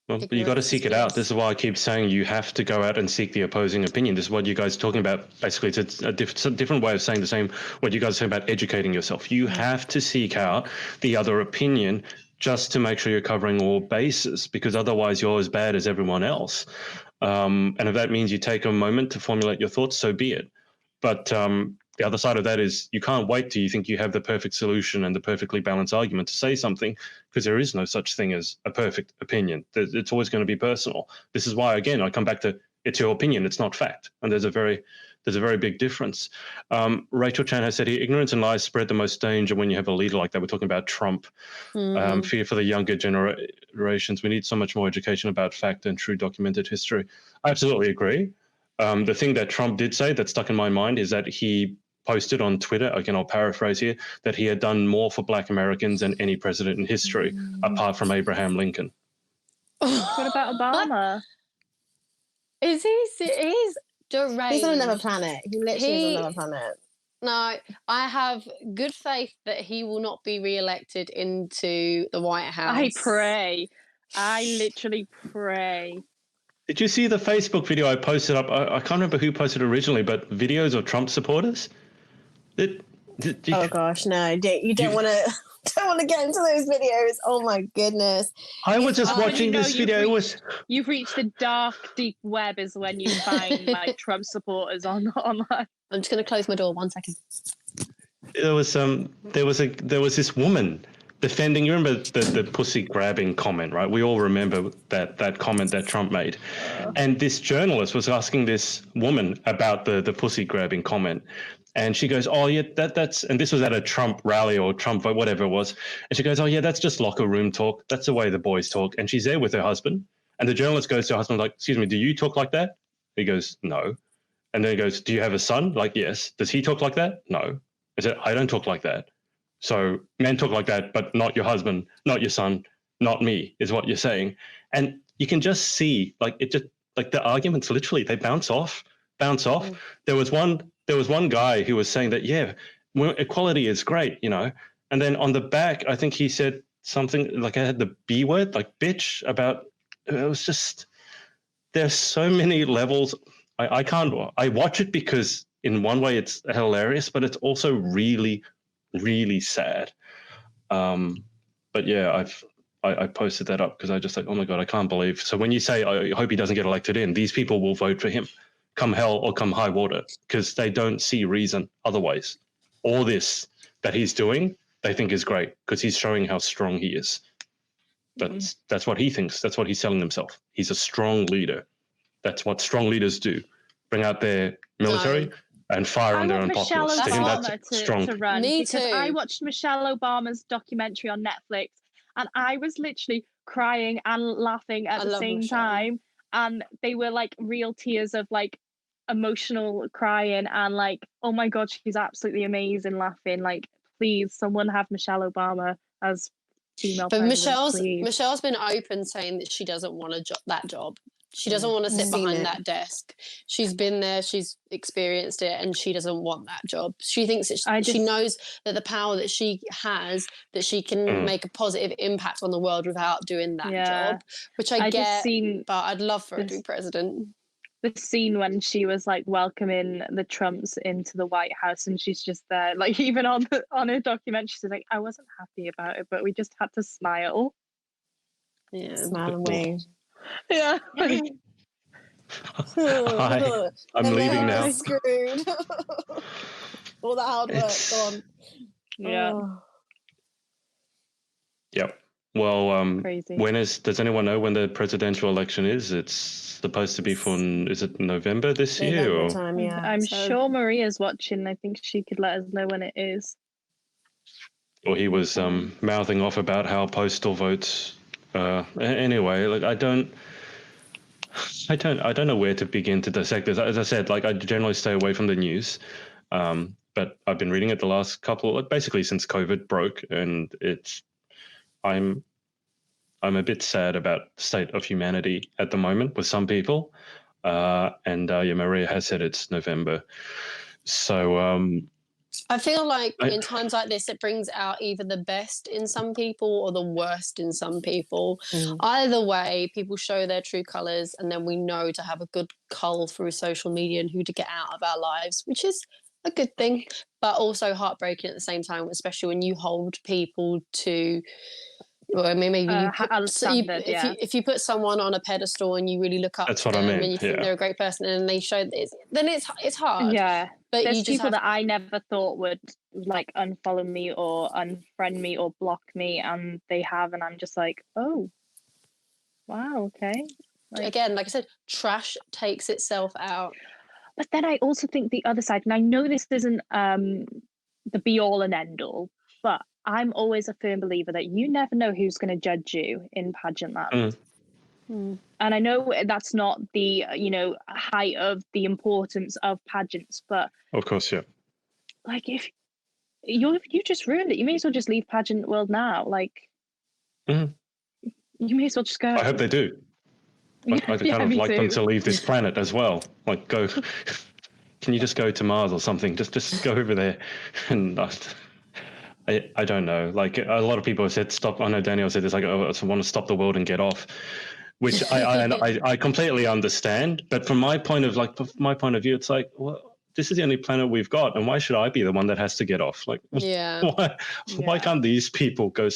Well, you got to seek it out. This is why I keep saying you have to go out and seek the opposing opinion. This is what you guys are talking about. Basically, it's a different way of saying the same, what you guys are saying about educating yourself. You have to seek out the other opinion just to make sure you're covering all bases, because otherwise you're as bad as everyone else. And if that means you take a moment to formulate your thoughts, so be it. But the other side of that is you can't wait till you think you have the perfect solution and the perfectly balanced argument to say something, because there is no such thing as a perfect opinion. It's always going to be personal. This is why, again, I come back to, it's your opinion, it's not fact. And there's a very There's a very big difference. Rachel Chan has said here, ignorance and lies spread the most danger when you have a leader like that. We're talking about Trump. Fear for the younger generations. We need so much more education about fact and true documented history. I absolutely agree. The thing that Trump did say that stuck in my mind is that he posted on Twitter, again, I'll paraphrase here, that he had done more for Black Americans than any president in history, apart from Abraham Lincoln. What about Obama? Is he? He's deranged. He's on another planet. He literally is on another planet. No, I have good faith that he will not be re-elected into the White House. I pray. I literally pray. Did you see the Facebook video I posted up? I can't remember who posted originally, but videos of Trump supporters. Oh gosh, no! You don't want to. Don't want to get into those videos. Oh my goodness! I was just watching this video. You've reached the dark, deep web is when you find like Trump supporters online. I'm just going to close my door 1 second. There was this woman defending. You remember the pussy grabbing comment, right? We all remember that comment that Trump made, and this journalist was asking this woman about the pussy grabbing comment. And she goes, oh, yeah, that's, and this was at a Trump rally or Trump vote, whatever it was. And she goes, oh, yeah, that's just locker room talk. That's the way the boys talk. And she's there with her husband. And the journalist goes to her husband, like, excuse me, do you talk like that? He goes, no. And then he goes, do you have a son? Like, yes. Does he talk like that? No. I said, I don't talk like that. So men talk like that, but not your husband, not your son, not me, is what you're saying. And you can just see, like, it just, like the arguments literally, they bounce off. There was one guy who was saying that, yeah, equality is great, you know. And then on the back, I think he said something like, I had the B word, like bitch, about, it was just, there's so many levels. I watch it because in one way it's hilarious, but it's also really, really sad. But yeah, I posted that up because I just like, oh my God, I can't believe. So when you say, I hope he doesn't get elected in, these people will vote for him. Come hell or come high water, because they don't see reason otherwise. All this that he's doing, they think is great because he's showing how strong he is. That's what he thinks. That's what he's telling himself. He's a strong leader. That's what strong leaders do. Bring out their military and fire on their own populace. To him, that's strong. To run. Me because too. I watched Michelle Obama's documentary on Netflix, and I was literally crying and laughing at the same time. And they were like real tears of like emotional crying and like, oh my God, she's absolutely amazing, laughing. Like, please, someone have Michelle Obama as female president. Michelle's been open saying that she doesn't want that job. She doesn't want to sit behind that desk. She's been there, she's experienced it, and she doesn't want that job. She thinks that she knows that the power that she has, that she can make a positive impact on the world without doing that job, which I get, but I'd love for her to be president. The scene when she was like welcoming the Trumps into the White House, and she's just there, like even on her documentary, she's like, I wasn't happy about it, but we just had to smile. Yeah, smile and wave. Yeah. Hi, I'm leaving now. Screwed. All that hard work gone. Yeah. Oh. Yep. Well, Crazy. Does anyone know when the presidential election is? It's supposed to be is it November this year? Or? Time, yeah. I'm sure Maria's watching. I think she could let us know when it is. Or he was mouthing off about how postal votes. Anyway, like I don't know where to begin to dissect this. As I said, like I generally stay away from the news, but I've been reading it the last basically since COVID broke, and I'm a bit sad about the state of humanity at the moment with some people, and Maria has said it's November, so. I feel like in times like this, it brings out either the best in some people or the worst in some people. Either way, people show their true colours, and then we know to have a good cull through social media and who to get out of our lives, which is a good thing, but also heartbreaking at the same time, especially when you hold people to... Well, I mean, maybe if you put someone on a pedestal and you really look up to them and you think they're a great person and they show this, then it's hard. Yeah, but there's you just people that I never thought would like unfollow me or unfriend me or block me, and they have, and I'm just like, oh, wow, okay. Again, like I said, trash takes itself out. But then I also think the other side, and I know this isn't the be all and end all, but I'm always a firm believer that you never know who's going to judge you in pageant land. And I know that's not the, height of the importance of pageants, but of course, yeah. Like if you just ruined it, you may as well just leave pageant world now. Like you may as well just go. I hope they do. I kind of like them to leave this planet as well. Like go. Can you just go to Mars or something? Just go over there. And I don't know. Like a lot of people have said, stop. I know Danielle said this. Like, I want to stop the world and get off, which I completely understand. But from my point of view, it's like, well, this is the only planet we've got, and why should I be the one that has to get off? Like, why can't these people go?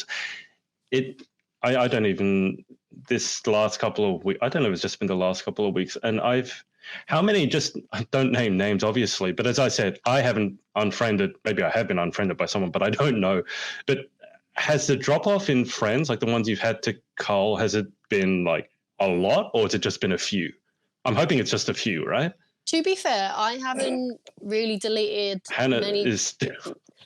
I don't even. This last couple of weeks, I don't know if it's just been the last couple of weeks, and how many, just don't name names, obviously, but as I said, I haven't unfriended, maybe I have been unfriended by someone, but I don't know. But has the drop-off in friends, like the ones you've had to cull, has it been like a lot, or has it just been a few? I'm hoping it's just a few, right? To be fair, I haven't really deleted Hannah many. is...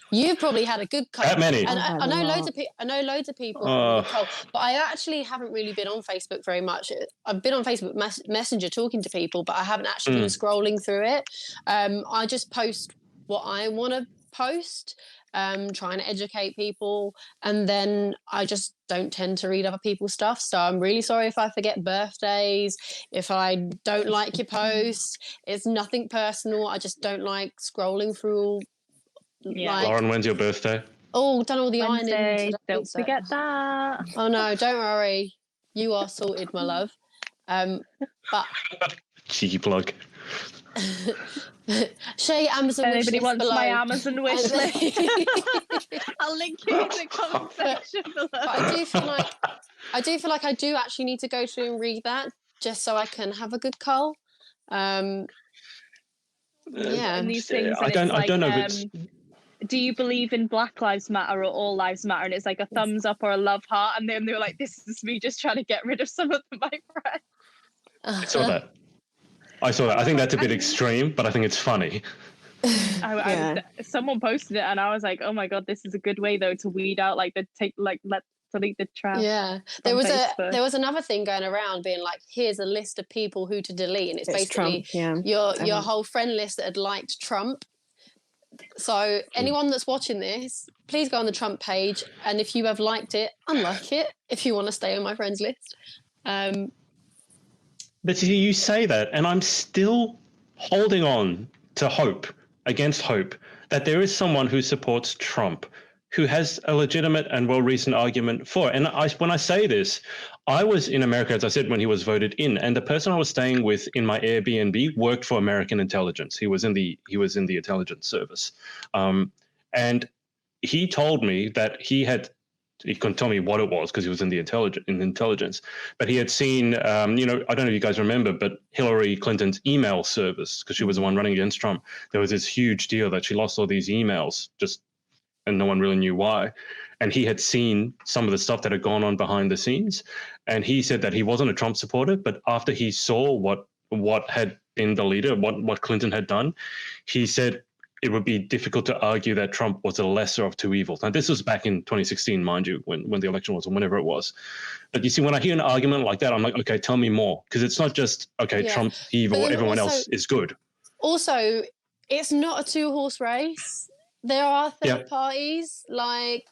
You've probably had a good cull. That many? And I know loads of people. I know loads of people have a cull, but I actually haven't really been on Facebook very much. I've been on Facebook Messenger talking to people, but I haven't actually been scrolling through it. I just post what I want to post, trying to educate people, and then I just don't tend to read other people's stuff. So I'm really sorry if I forget birthdays, if I don't like your posts. It's nothing personal. I just don't like scrolling through. Yeah. Lauren, when's your birthday? Oh, done all the Wednesday. ironing. Don't forget that. Oh no, don't worry. You are sorted, my love. But cheeky plug. Shay, Amazon wish anybody list wants below. my Amazon wish list, I'll link it in the comment section below. But I do feel like I do actually need to go through and read that just so I can have a good cull. Yeah, and these things. I don't know if it's. Do you believe in Black Lives Matter or All Lives Matter? And it's like a thumbs up or a love heart, and then they were like, "This is me just trying to get rid of some of my friends." I saw that. I think that's a bit extreme, but I think it's funny. Someone posted it, and I was like, "Oh my god, this is a good way though to weed out let's delete the trash." Yeah, there was another thing going around being like, here's a list of people who to delete, and it's basically Trump, your whole friend list that had liked Trump. So anyone that's watching this, please go on the Trump page, and if you have liked it, unlike it if you want to stay on my friends list. But you say that, and I'm still holding on to hope against hope that there is someone who supports Trump, who has a legitimate and well-reasoned argument for it. And when I say this, I was in America, as I said, when he was voted in, and the person I was staying with in my Airbnb worked for American intelligence. He was in the intelligence service, and he told me that he couldn't tell me what it was because he was in intelligence, but he had seen, I don't know if you guys remember, but Hillary Clinton's email service, because she was the one running against Trump, there was this huge deal that she lost all these emails and no one really knew why. And he had seen some of the stuff that had gone on behind the scenes. And he said that he wasn't a Trump supporter, but after he saw what had been deleted, what Clinton had done, he said it would be difficult to argue that Trump was a lesser of two evils. Now, this was back in 2016, mind you, when the election was, or whenever it was. But you see, when I hear an argument like that, I'm like, okay, tell me more. Because it's not just, Trump's evil, everyone else is good. Also, it's not a two-horse race. There are third parties, like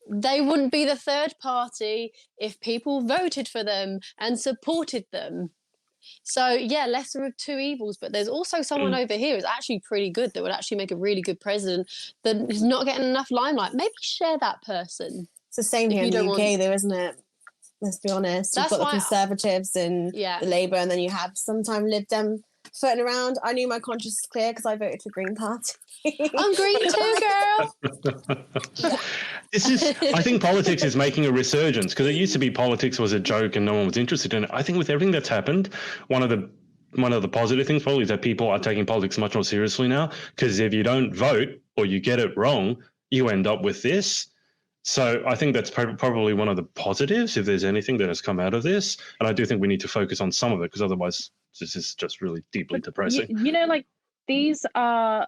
they wouldn't be the third party if people voted for them and supported them. So, lesser of two evils, but there's also someone over here who's actually pretty good that would actually make a really good president that is not getting enough limelight. Maybe share that person. It's the same here in the UK though, isn't it? Let's be honest. You've got the Conservatives and the Labour, and then you have sometimes Lib Dem floating around. I knew my conscience is clear because I voted for Green Party. I'm green too, girl. I think politics is making a resurgence, because it used to be politics was a joke and no one was interested in it. I think with everything that's happened, one of the positive things probably is that people are taking politics much more seriously now, because if you don't vote or you get it wrong, you end up with this. So I think that's probably one of the positives, if there's anything that has come out of this. And I do think we need to focus on some of it, because otherwise this is just really deeply depressing. You know, like these are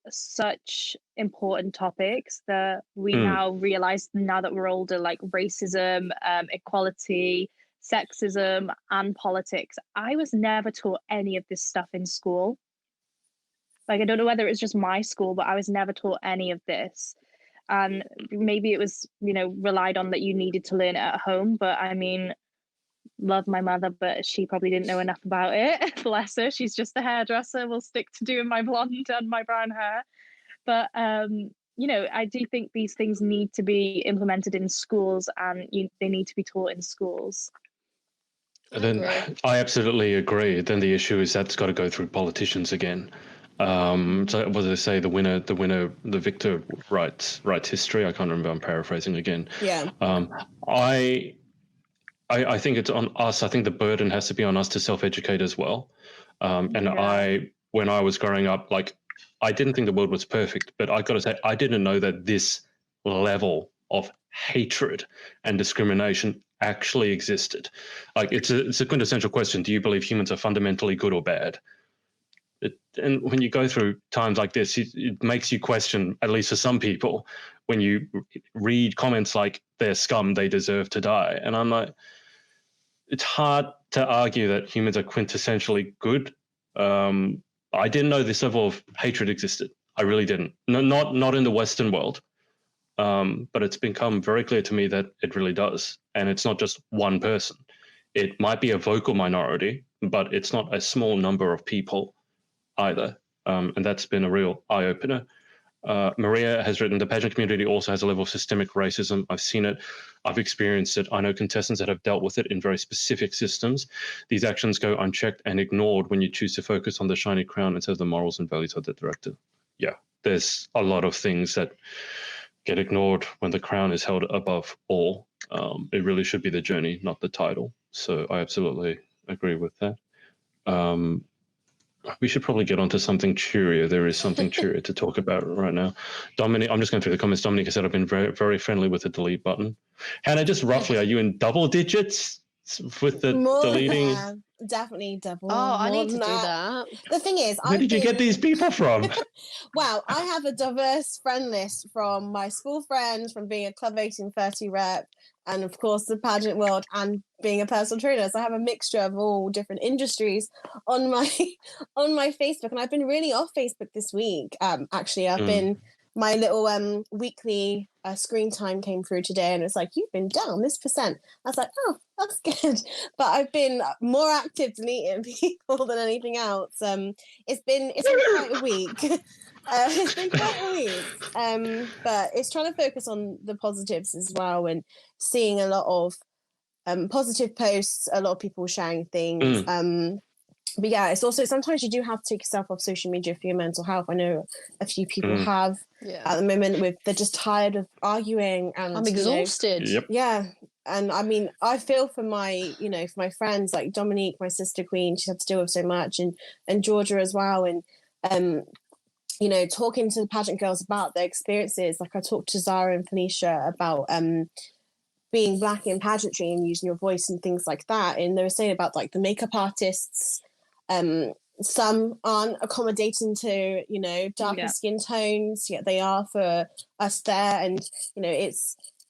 such important topics that we now realize, now that we're older, like racism, equality, sexism, and politics. I was never taught any of this stuff in school. Like, I don't know whether it's just my school, but I was never taught any of this. And maybe it was, you know, relied on that you needed to learn it at home. But I mean, love my mother, but she probably didn't know enough about it. Bless her. She's just a hairdresser. We'll stick to doing my blonde and my brown hair. But, you know, I do think these things need to be implemented in schools, and they need to be taught in schools. And then I absolutely agree. Then the issue is that's got to go through politicians again. So what do they say? The victor writes history. I can't remember. I'm paraphrasing again. Yeah. I think it's on us. I think the burden has to be on us to self-educate as well. When I was growing up, like, I didn't think the world was perfect, but I got to say, I didn't know that this level of hatred and discrimination actually existed. Like, it's a quintessential question. Do you believe humans are fundamentally good or bad? And when you go through times like this, it makes you question, at least for some people, when you read comments like, they're scum, they deserve to die. And I'm like, it's hard to argue that humans are quintessentially good. I didn't know this level of hatred existed. I really didn't. No, not in the Western world. But it's become very clear to me that it really does. And it's not just one person. It might be a vocal minority, but it's not a small number of people either. And that's been a real eye-opener. Maria has written, the pageant community also has a level of systemic racism. I've seen it. I've experienced it. I know contestants that have dealt with it in very specific systems. These actions go unchecked and ignored when you choose to focus on the shiny crown instead of the morals and values of the director. Yeah, there's a lot of things that get ignored when the crown is held above all. It really should be the journey, not the title. So I absolutely agree with that. We should probably get onto something cheerier. There is something cheerier to talk about right now. Dominic, I'm just going through the comments. Dominic has said, I've been very, very friendly with the delete button. Hannah, just roughly, are you in double digits with the deleting? Yeah, definitely double. Oh, I need to do that. The thing is, where did you get these people from? Wow, I have a diverse friend list from my school friends, from being a Club 1830 rep, and of course the pageant world, and being a personal trainer. So I have a mixture of all different industries on my Facebook, and I've been really off Facebook this week. Actually, I've been, my little weekly screen time came through today, and it's like, you've been down this %. I was like, oh, that's good. But I've been more active deleting people than anything else. It's been quite a week. It's been quite a week. But it's trying to focus on the positives as well, and seeing a lot of positive posts, a lot of people sharing things. But yeah, it's also, sometimes you do have to take yourself off social media for your mental health. I know a few people have at the moment, they're just tired of arguing, and I'm exhausted. Yep. Yeah. And I mean, I feel for my, for my friends like Dominique, my sister Queen, she had to deal with so much, and Georgia as well. And, talking to the pageant girls about their experiences. Like, I talked to Zara and Felicia about being Black in pageantry and using your voice and things like that. And they were saying about, like, the makeup artists, some aren't accommodating to, darker skin tones, yet they are for us there. And,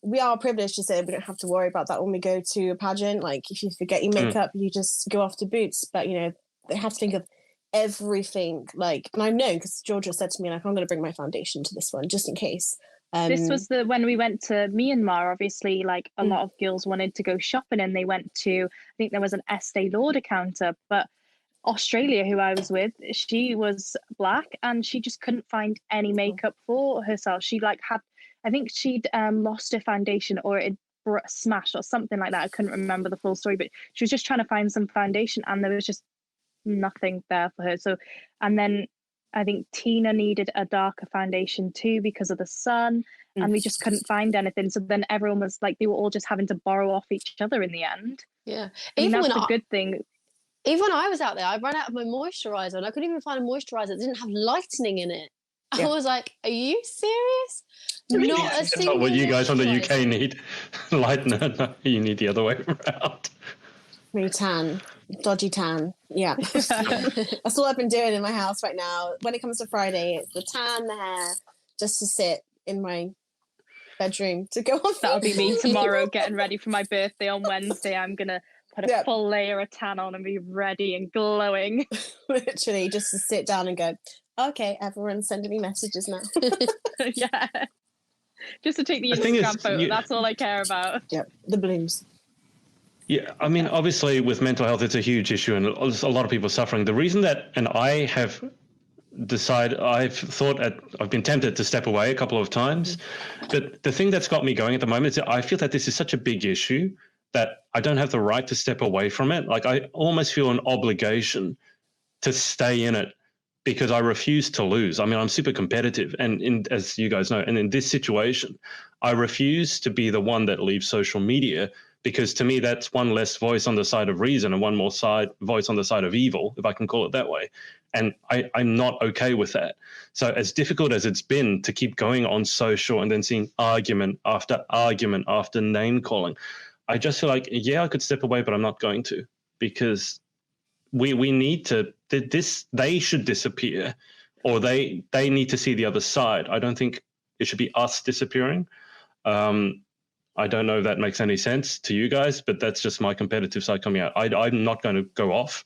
we are privileged to say we don't have to worry about that when we go to a pageant. Like, if you forget your makeup, you just go off to boots. But, they have to think of everything. Like, and I know, because Georgia said to me, like, I'm going to bring my foundation to this one just in case. This was when we went to Myanmar, obviously, like, a lot of girls wanted to go shopping, and they went to, I think there was an Estee Lauder counter, but Australia, who I was with, she was Black, and she just couldn't find any makeup for herself. She I think she'd lost her foundation, or it smashed or something like that. I couldn't remember the full story, but she was just trying to find some foundation, and there was just nothing there for her. So, and then I think Tina needed a darker foundation too because of the sun, and we just couldn't find anything. So then everyone was like, they were all just having to borrow off each other in the end. Yeah, even that's a good thing. Even when I was out there, I ran out of my moisturizer, and I couldn't even find a moisturizer that didn't have lightening in it. I was like, are you serious? Not a single what you guys from the UK moisturizer. need. Lightener. No, you need the other way around. Tan. dodgy tan. Yeah. That's all I've been doing in my house right now. When it comes to Friday, it's the tan, the hair, just to sit in my bedroom to go on. That'll be me tomorrow, getting ready for my birthday on Wednesday. I'm going to put a full layer of tan on and be ready and glowing. Literally, just to sit down and go, okay, everyone's sending me messages now. Yeah. Just to take the Instagram photo. That's all I care about. Yep, the blues. Yeah, I mean, obviously with mental health, it's a huge issue and a lot of people suffering. The reason that, and I have I've been tempted to step away a couple of times, but the thing that's got me going at the moment is that I feel that this is such a big issue that I don't have the right to step away from it. Like I almost feel an obligation to stay in it because I refuse to lose. I mean, I'm super competitive and as you guys know, and in this situation, I refuse to be the one that leaves social media because to me, that's one less voice on the side of reason and one more voice on the side of evil, if I can call it that way. And I'm not okay with that. So as difficult as it's been to keep going on social and then seeing argument after name calling, I just feel like, yeah, I could step away, but I'm not going to because we need to, they should disappear or they need to see the other side. I don't think it should be us disappearing. I don't know if that makes any sense to you guys, but that's just my competitive side coming out. I'm not going to go off,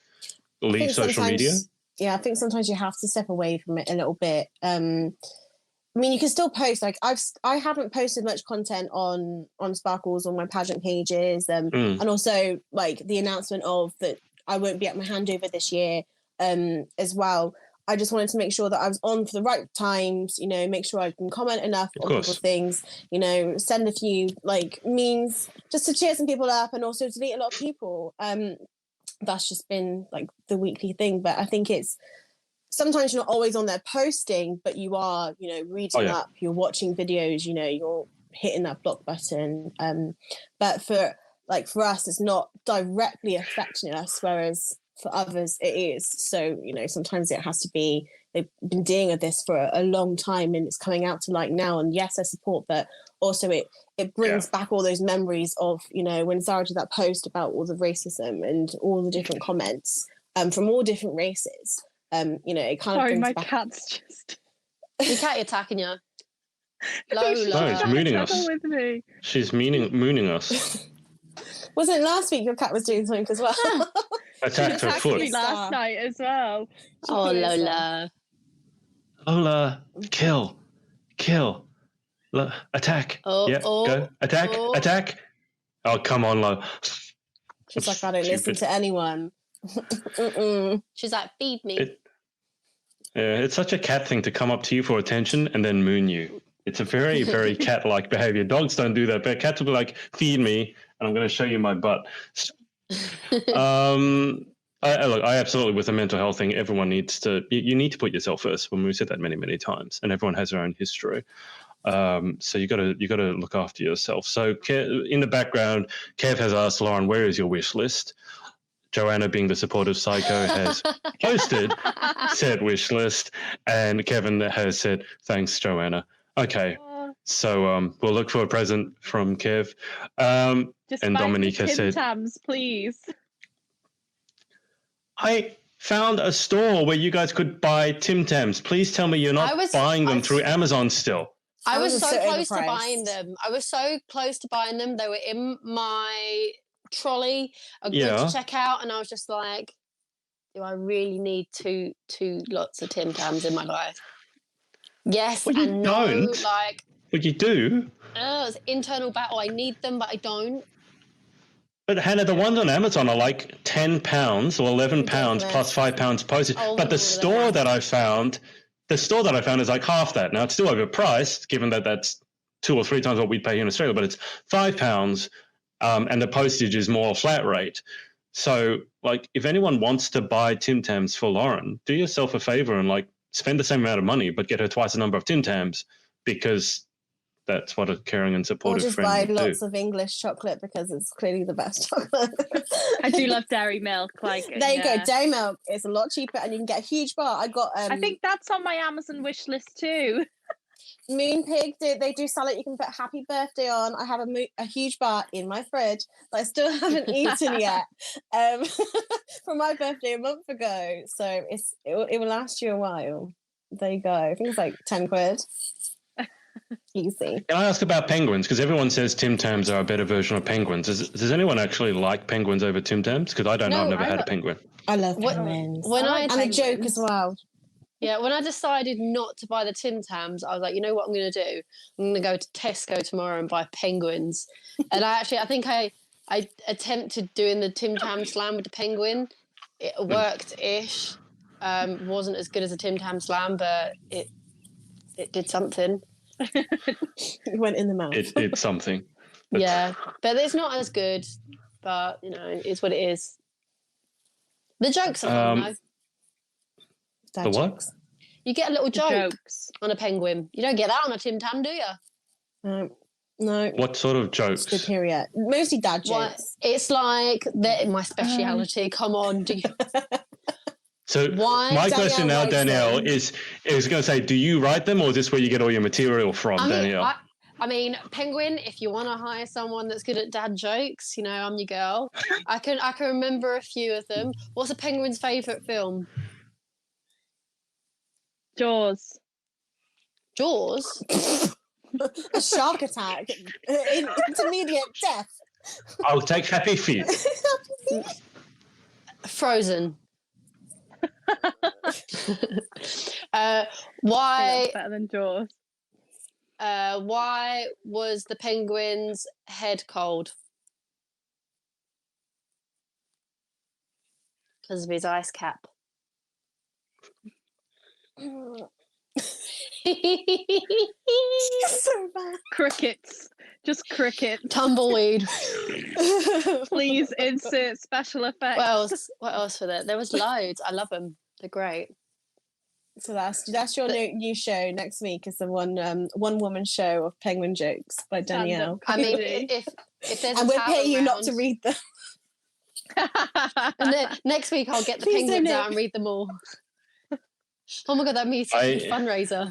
leave social media. Yeah, I think sometimes you have to step away from it a little bit. I mean, you can still post. Like I haven't posted much content on Sparkles on my pageant pages, and also like the announcement of that I won't be at my handover this year as well. I just wanted to make sure that I was on for the right times, you know, make sure I can comment enough on people's things, you know, send a few like memes just to cheer some people up and also to meet a lot of people. That's just been like the weekly thing. But I think it's sometimes you're not always on there posting, but you are, you know, reading up, you're watching videos, you know, you're hitting that block button. But for us, it's not directly affecting us, whereas for others it is. So, you know, sometimes it has to be, they've been dealing with this for a long time and it's coming out to light now. And yes, I support, but also it brings back all those memories of, you know, when Zara did that post about all the racism and all the different comments from all different races. You know, it kind of brings my back... cat's just... Your cat attacking you. Lola. No, it's mooning us. With me. She's mooning us. Wasn't it last week your cat was doing something as well? Attacked her foot. Me last night as well. Oh, Lola. Lola, kill. Attack. Go. Attack. Oh, come on, Lola. She's like, I don't listen to anyone. She's like, feed me. It's such a cat thing to come up to you for attention and then moon you. It's a very, very cat-like behavior. Dogs don't do that, but cats will be like, feed me, and I'm going to show you my butt. I absolutely, with the mental health thing, everyone needs to, you need to put yourself first. When we said that many, many times, and everyone has their own history. So you got to look after yourself. So in the background, Kev has asked Lauren, where is your wish list? Joanna, being the supportive psycho, has posted said wish list, and Kevin has said, thanks, Joanna. Okay, so we'll look for a present from Kev. Just and Dominique has said, Tams, please. I found a store where you guys could buy Tim Tams. Please tell me you're not buying them through Amazon still. I was so close to buying them. They were in my trolley. I went to check out, and I was just like, do I really need two lots of Tim Tams in my life? Yes, well, and no. Like, well, you do. It's internal battle. I need them, but I don't. But Hannah, the ones on Amazon are like £10 or £11 plus £5 postage. But the store that I found is like half that. Now it's still overpriced, given that that's 2 or 3 times what we'd pay here in Australia. But it's £5, and the postage is more flat rate. So, like, if anyone wants to buy Tim Tams for Lauren, do yourself a favor and like spend the same amount of money, but get her twice the number of Tim Tams, because that's what a caring and supportive friend would do. Or just buy lots of English chocolate because it's clearly the best chocolate. I do love dairy milk. Like, there you go, dairy milk is a lot cheaper, and you can get a huge bar. I think that's on my Amazon wish list too. Moonpig, they do sell it. You can put happy birthday on. I have a huge bar in my fridge that I still haven't eaten yet from my birthday a month ago. So it will last you a while. There you go. I think it's like 10 quid. Easy. Can I ask about penguins? Because everyone says Tim Tams are a better version of penguins. Does anyone actually like penguins over Tim Tams? Because I don't know. I've never had a penguin. I love penguins. And a joke as well. Yeah, when I decided not to buy the Tim Tams, I was like, you know what I'm going to do? I'm going to go to Tesco tomorrow and buy penguins. And I think I attempted doing the Tim Tam slam with the penguin. It worked-ish. Wasn't as good as a Tim Tam slam, but it did something. It went in the mouth. It did something. Yeah, but it's not as good. But, you know, it's what it is. The jokes are fun, though. The what? You get a little joke on a penguin. You don't get that on a Tim Tam, do you? No. What sort of jokes? Superior. Mostly dad jokes. Well, it's like my speciality. Come on. So my question now, Danielle, is going to say, do you write them, or is this where you get all your material from, Danielle? I mean, Penguin, if you want to hire someone that's good at dad jokes, you know, I'm your girl. I can remember a few of them. What's a penguin's favourite film? Jaws. A shark attack. Intermediate death. I'll take Happy Feet. Frozen. Why? Better than Jaws. Why was the penguin's head cold? Because of his ice cap. So bad. Crickets. Just cricket. Tumbleweed. Please insert special effects. What else for that? There was loads. I love them. They're great. So that's your new show next week. Is the one woman show of penguin jokes by Danielle. I mean, if there's and we'll pay you not to read them. And then next week I'll get the penguins out and read them all. Oh my god, that means such a fundraiser.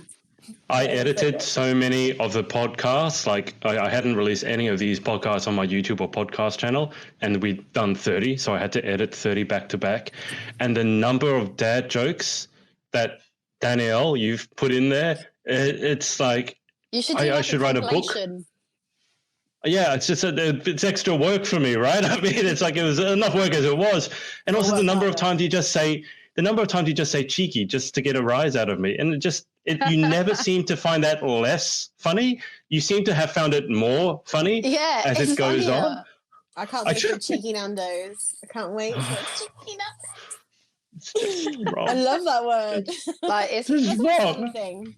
I edited so many of the podcasts. Like I hadn't released any of these podcasts on my YouTube or podcast channel, and we'd done 30, so I had to edit 30 back to back. And the number of dad jokes that Danielle you've put in there, it's like I should write a book. Yeah, it's just it's extra work for me, right? I mean, it's like it was enough work as it was, and also the number of times you just say cheeky just to get a rise out of me, and you never seem to find that less funny. You seem to have found it more funny as it goes on. I can't wait for cheeky Nando's. I can't wait for cheeky Nando's. I love that word. Like it's something.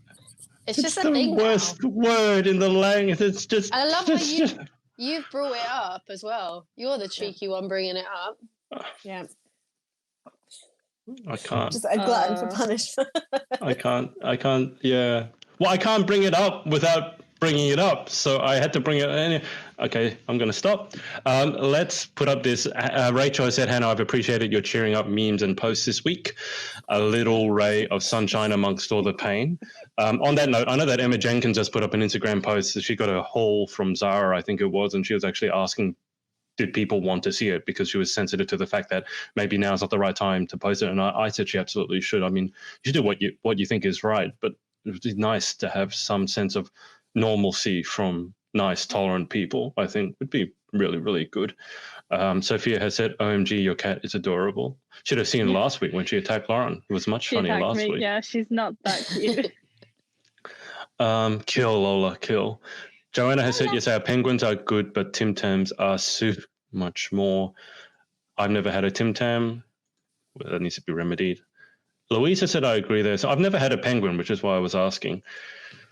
It's just the thing worst word in the language. It's just. And I love how you've brought it up as well. You're the cheeky one bringing it up. Yeah. I can't. Just a glutton for punishment. I can't. Yeah. Well, I can't bring it up without bringing it up, so I had to bring it in. Okay, I'm going to stop. Let's put up this. Rachel said, Hannah, I've appreciated your cheering up memes and posts this week. A little ray of sunshine amongst all the pain. On that note, I know that Emma Jenkins just put up an Instagram post that she got a haul from Zara, I think it was, and she was actually asking, did people want to see it, because she was sensitive to the fact that maybe now is not the right time to post it. And I said she absolutely should. I mean, you should do what you think is right, but it would be nice to have some sense of normalcy from nice, tolerant people. I think would be really, really good. Sophia has said, OMG, your cat is adorable. Should have seen it last week when she attacked Lauren. It was much funnier last week. Yeah, she's not that cute. Kill, Lola, kill. Joanna has said, yes, our penguins are good, but Tim Tams are so much more. I've never had a Tim Tam. Well, that needs to be remedied. Louisa said, I agree there. So I've never had a penguin, which is why I was asking.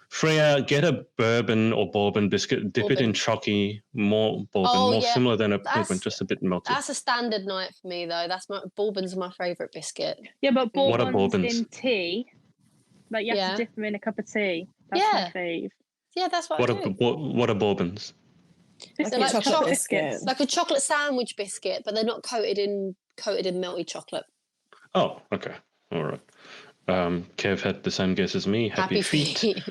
Freya, get a bourbon or bourbon biscuit, dip it in chocky, more bourbon, similar than a penguin, just a bit melted. That's a standard night for me, though. Bourbon's my favourite biscuit. Yeah, but bourbon's in tea. Like, you have to dip them in a cup of tea. That's my fave. Yeah, that's what I do. What are bourbons? They're like chocolate biscuits. Like a chocolate sandwich biscuit, but they're not coated in melty chocolate. Oh, okay. All right. Kev had the same guess as me. Happy feet.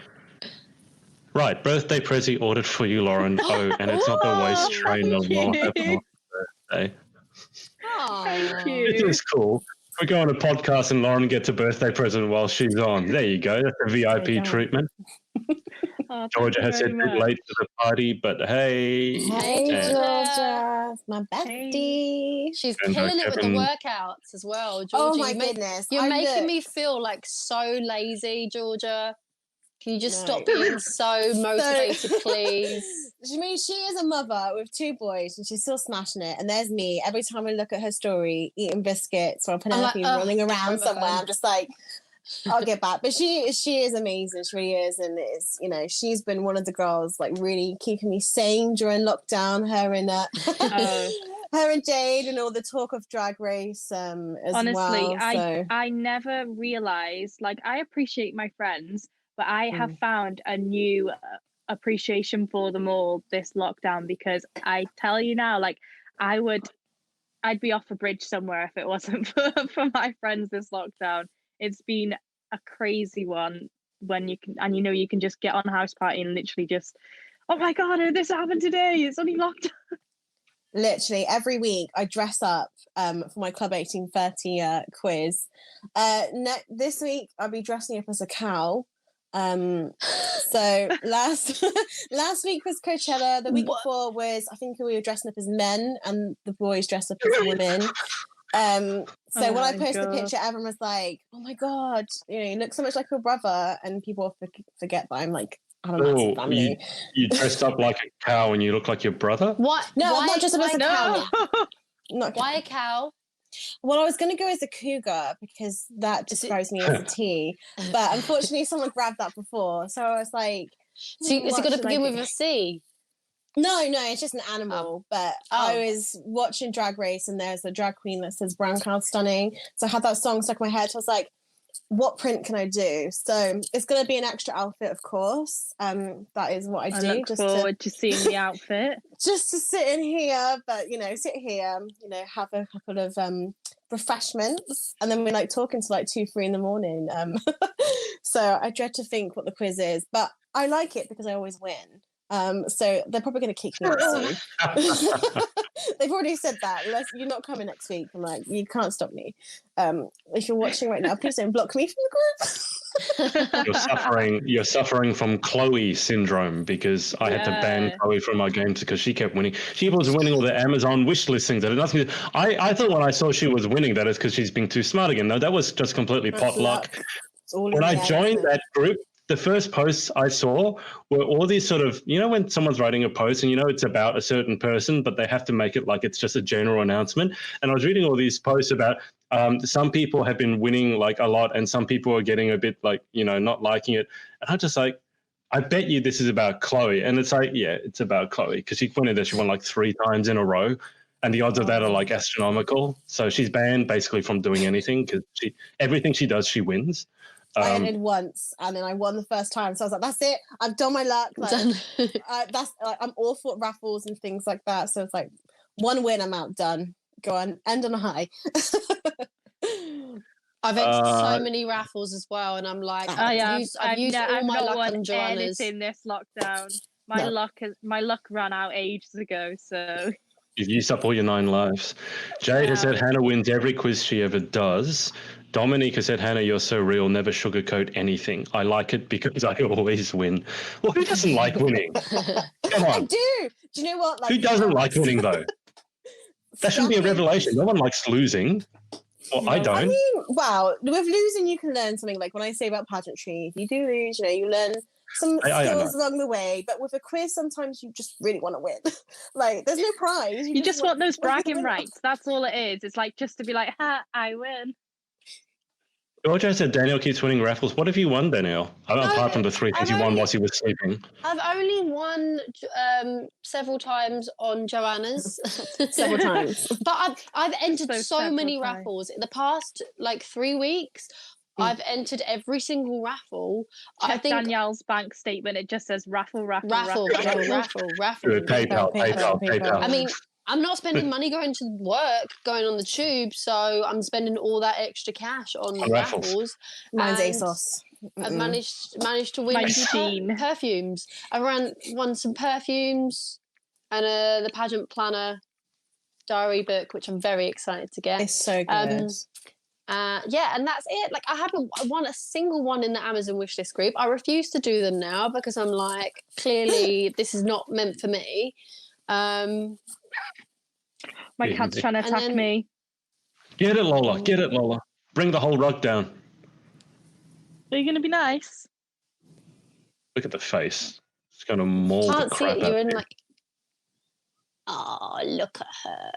Right, birthday present ordered for you, Lauren. Oh, and it's not the waist trainer Lauren had for my birthday. Thank you. It is cool. We go on a podcast and Lauren gets a birthday present while she's on. There you go. That's a VIP treatment. Georgia has said too late to the party, but hey. Hey, Georgia. My bestie. She's killing it with the workouts as well, Georgia. Oh, my goodness. You're making me feel like so lazy, Georgia. Can you just stop being so motivated, please? I mean, she is a mother with 2 boys and she's still smashing it. And there's me every time I look at her story, eating biscuits or Penelope rolling around somewhere. I'm just like, I'll get back. But she is amazing. She really is. And it's, you know, she's been one of the girls like really keeping me sane during lockdown. Her and Jade and all the talk of Drag Race as honestly, well. So. I never realised, like, I appreciate my friends, but I have found a new appreciation for them all this lockdown, because I tell you now, like, I'd be off a bridge somewhere if it wasn't for my friends this lockdown. It's been a crazy one when you can, and you know, you can just get on House Party and literally just, oh my God, this happened today. It's only lockdown. Literally every week I dress up for my Club 1830 quiz. This week I'll be dressing up as a cow. So last week was Coachella. The week before was, I think we were dressing up as men and the boys dressed up as women. So when I posted the picture, everyone was like, oh my God, you know, you look so much like your brother. And people forget that I'm like, I don't know, family. You dressed up like a cow and you look like your brother? What? No, I'm not just as a cow. Why a cow? Well, I was going to go as a cougar because that describes me as a T, but unfortunately someone grabbed that before. So I was like... So is it going to begin with a C? No, it's just an animal. But I was watching Drag Race and there's a drag queen that says brown cow stunning. So I had that song stuck in my head. So I was like, what print can I do? So it's going to be an extra outfit, of course. That is what I do. I look forward to seeing the outfit. Just to sit in here, but, you know, sit here, you know, have a couple of refreshments, and then we're like talking to like 2-3 in the morning. So I dread to think what the quiz is, but I like it because I always win. So they're probably going to kick me out soon. They've already said that. You're not coming next week. I'm like, you can't stop me. If you're watching right now, please don't block me from the group. You're suffering from Chloe syndrome, because I had to ban Chloe from my games because she kept winning. She was winning all the Amazon wish listings. I thought when I saw she was winning that it's because she's being too smart again. No, that was just completely potluck. When I joined that group, the first posts I saw were all these sort of, you know, when someone's writing a post and you know it's about a certain person, but they have to make it like it's just a general announcement. And I was reading all these posts about some people have been winning like a lot and some people are getting a bit like, you know, not liking it. And I'm just like, I bet you this is about Chloe. And it's like, yeah, it's about Chloe, because she pointed that she won like 3 times in a row. And the odds of that are like astronomical. So she's banned basically from doing anything, because everything she does, she wins. I entered once and then I won the first time, so I was like, "That's it, I've done my luck." Like, I'm awful at raffles and things like that, so it's like 1 win, I'm out, done. Go on, end on a high. I've entered so many raffles as well, and I'm like, I've used all my luck on Joanna's. In this lockdown, my luck ran out ages ago, so. You've used up all your 9 lives. Jade has said Hannah wins every quiz she ever does. Dominique has said, Hannah, you're so real, never sugarcoat anything. I like it because I always win. Well, who doesn't like winning? Come on. I do. Do you know what? Like, who doesn't like winning, though? That shouldn't be a revelation. No one likes losing. Well, I don't. I mean, wow, with losing, you can learn something. Like when I say about pageantry, if you do lose, you know, you learn some skills along the way. But with a quiz, sometimes you just really want to win. Like, there's no prize. You just want those bragging rights. That's all it is. It's like just to be like, ha, I win. Georgia said Danielle keeps winning raffles. What have you won, Danielle? Apart from the 3 things you won whilst you were sleeping. I've only won several times on Joanna's. Several times. But I've entered so many raffles. In the past, like 3 weeks, I've entered every single raffle. I think Danielle's bank statement, it just says raffle. PayPal. PayPal. I mean, I'm not spending money going to work, going on the tube, so I'm spending all that extra cash on raffles. Mine's ASOS. I've managed to win some perfumes. I won some perfumes and the pageant planner diary book, which I'm very excited to get. It's so good. Yeah, and that's it. Like, I haven't won a single one in the Amazon wishlist group. I refuse to do them now because I'm like, clearly this is not meant for me. My cat's trying to attack me. Get it, Lola. Get it, Lola. Bring the whole rug down. Are you going to be nice? Look at the face. It's going to maul the crap out of you. Like, oh, look at her.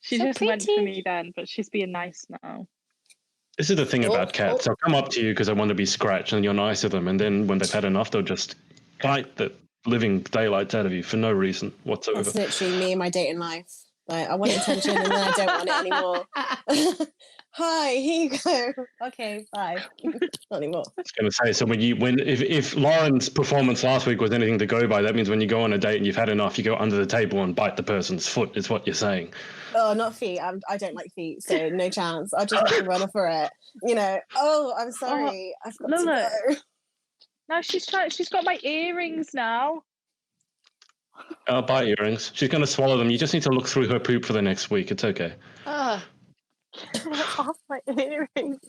She just went for me then, but she's being nice now. This is the thing about cats. They'll come up to you because they want to be scratched and you're nice to them. And then when they've had enough, they'll just bite the living daylights out of you for no reason whatsoever. That's literally me in my dating life. Like, I want attention and then I don't want it anymore. Hi, here you go. Okay, bye. Not anymore. I was going to say, so if Lauren's performance last week was anything to go by, that means when you go on a date and you've had enough, you go under the table and bite the person's foot, is what you're saying. Oh, not feet. I don't like feet, so no chance. I'll just run off for it. You know, oh, I'm sorry. I've got to go. Now she's got my earrings now. Bite earrings. She's going to swallow them. You just need to look through her poop for the next week. It's okay. Off my earrings.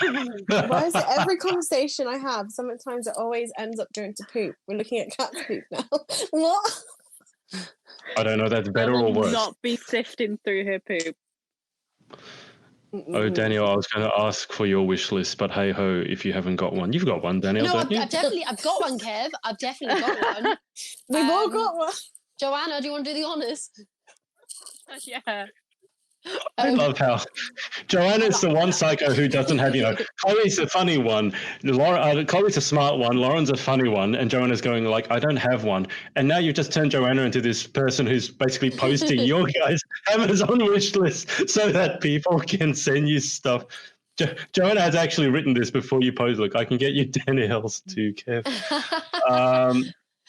Why is it every conversation I have, sometimes it always ends up going to poop? We're looking at cat poop now. What? I don't know. That's better or worse. Not be sifting through her poop. Oh, Danielle, I was going to ask for your wish list, but hey ho, if you haven't got one, you've got one, Danielle. No, don't you? I've got one, Kev. I've definitely got one. We've all got one. Joanna, do you want to do the honours? Yeah. I love how Joanna's the one psycho who doesn't have, Chloe's the funny one, Chloe's a smart one, Lauren's a funny one, and Joanna's going like, I don't have one. And now you've just turned Joanna into this person who's basically posting your guys' Amazon wish list so that people can send you stuff. Joanna has actually written this before you post. Look, I can get you Danielle's too, Kev.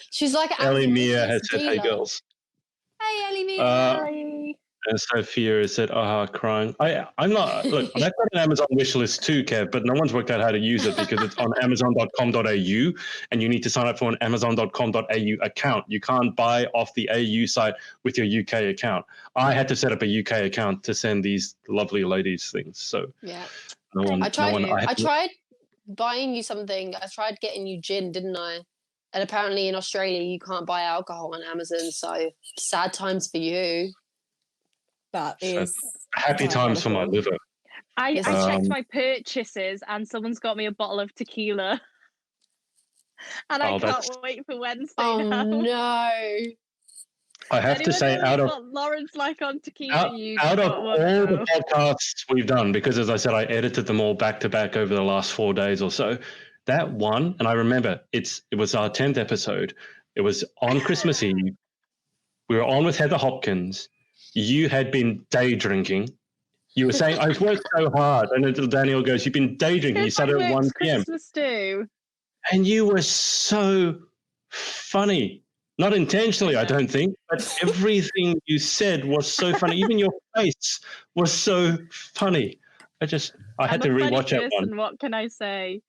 She's like Ellie Mia has said, hey girls. Hey, Ellie Mia. Hi. And Sophia has said, crying. I'm not, look, I've got an Amazon wish list too, Kev, but no one's worked out how to use it because it's on amazon.com.au and you need to sign up for an amazon.com.au account. You can't buy off the AU site with your UK account. I had to set up a UK account to send these lovely ladies things. So yeah, I tried buying you something. I tried getting you gin, didn't I? And apparently in Australia, you can't buy alcohol on Amazon. So sad times for you. That is happy times for my liver. I checked my purchases and someone's got me a bottle of tequila. And I can't wait for Wednesday now. No. I have to say, out of Lauren's like on tequila, out of all the podcasts we've done, because as I said, I edited them all back to back over the last 4 days or so. That one, and I remember it was our 10th episode. It was on Christmas Eve. We were on with Heather Hopkins. You had been day drinking. You were saying, I've worked so hard. And until Danielle goes, you've been day drinking. You started at 1 p.m. Christmas do. And you were so funny. Not intentionally, I don't think, but everything you said was so funny. Even your face was so funny. I had to rewatch that one. What can I say?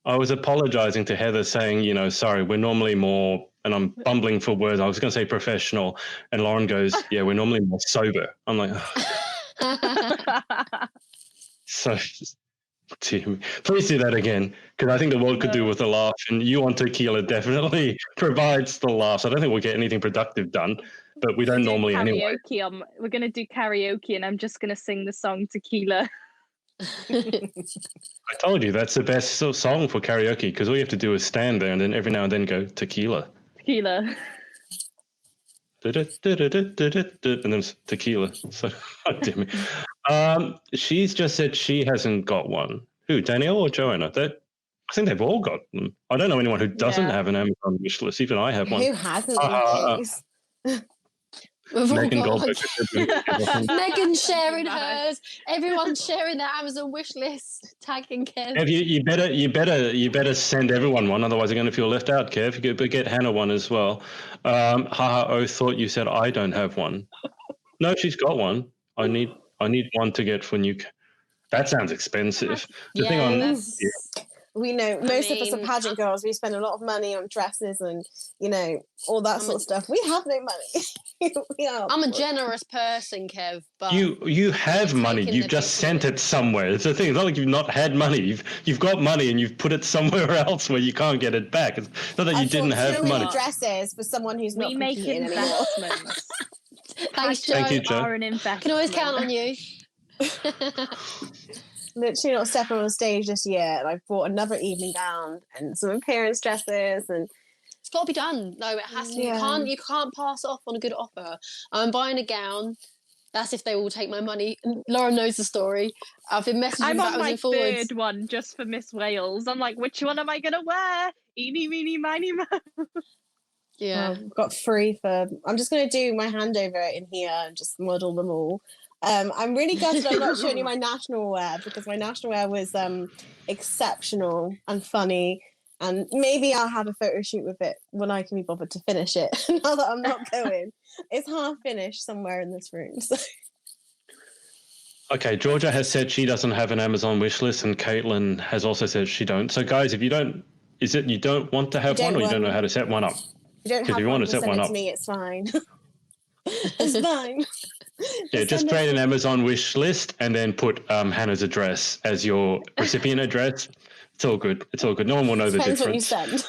I was apologizing to Heather saying, sorry, we're normally more, and I'm bumbling for words. I was going to say professional. And Lauren goes, yeah, we're normally more sober. I'm like, so please do that again, because I think the world could do with a laugh. And you on tequila definitely provides the laughs. I don't think we'll get anything productive done, but we don't normally anyway. We're going to do karaoke, and I'm just going to sing the song Tequila. I told you that's the best song for karaoke, because all you have to do is stand there and then every now and then go tequila. And then it's tequila. So, damn it. She's just said she hasn't got one. Who, Danielle or Joanna? I think they've all got them. I don't know anyone who doesn't have an Amazon wish list. Even I have one. Who hasn't? Megan Goldberg. Megan sharing hers. Everyone's sharing their Amazon wish list. Tagging Kev. Kev, you better send everyone one. Otherwise, you're going to feel left out. Kev, you could get Hannah one as well. Thought you said I don't have one. No, she's got one. I need one to get for new. That sounds expensive. The thing we know most of us are pageant girls. We spend a lot of money on dresses and, all that sort of stuff. We have no money. I'm a generous person, Kev. But you have money. You've just sent it somewhere. It's the thing. It's not like you've not had money. You've got money and you've put it somewhere else where you can't get it back. It's not that you didn't have money. Dresses for someone who's not competing anymore. Thanks, Joe. Thank you, Joe. Are an investment. Can always count on you. Literally not stepping on stage this year, and I've bought another evening gown and some appearance dresses, and it's got to be done. No, it has to. Yeah. You can't pass it off on a good offer. I'm buying a gown. That's if they will take my money. Lauren knows the story. I've been messaging backwards and forwards. I'm on my third one just for Miss Wales. I'm like, which one am I gonna wear? Eeny, meeny, miny, mo. Yeah, I've got 3 for. I'm just gonna do my handover in here and just model them all. I'm really gutted I'm not showing you my national wear, because my national wear was exceptional and funny, and maybe I'll have a photo shoot with it when I can be bothered to finish it. Now that I'm not going, it's half finished somewhere in this room. So. Okay, Georgia has said she doesn't have an Amazon wish list, and Caitlin has also said she don't. So, guys, if you don't, is it you don't want to have one, or you don't know how to set one up? You don't have if you want to set one up, to me, it's fine. It's fine. Yeah, just create an Amazon wish list and then put Hannah's address as your recipient address. It's all good. It's all good. No one will know the difference. Depends what you send.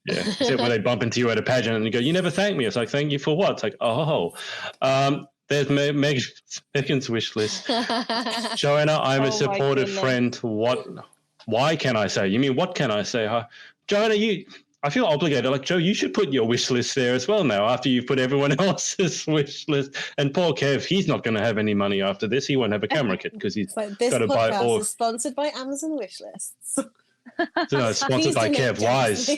Yeah, except when they bump into you at a pageant and you go, "You never thanked me." It's like, "Thank you for what?" It's like, "Oh." There's Megan's wish list. Joanna, I'm a supportive friend. Why can I say? You mean what can I say? Huh? Joanna, I feel obligated. Like, Joe, you should put your wish list there as well now after you've put everyone else's wish list. And poor Kev, he's not going to have any money after this. He won't have a camera kit because he's got to buy all. This podcast is sponsored by Amazon wish lists. No, sponsored by Kev Wise.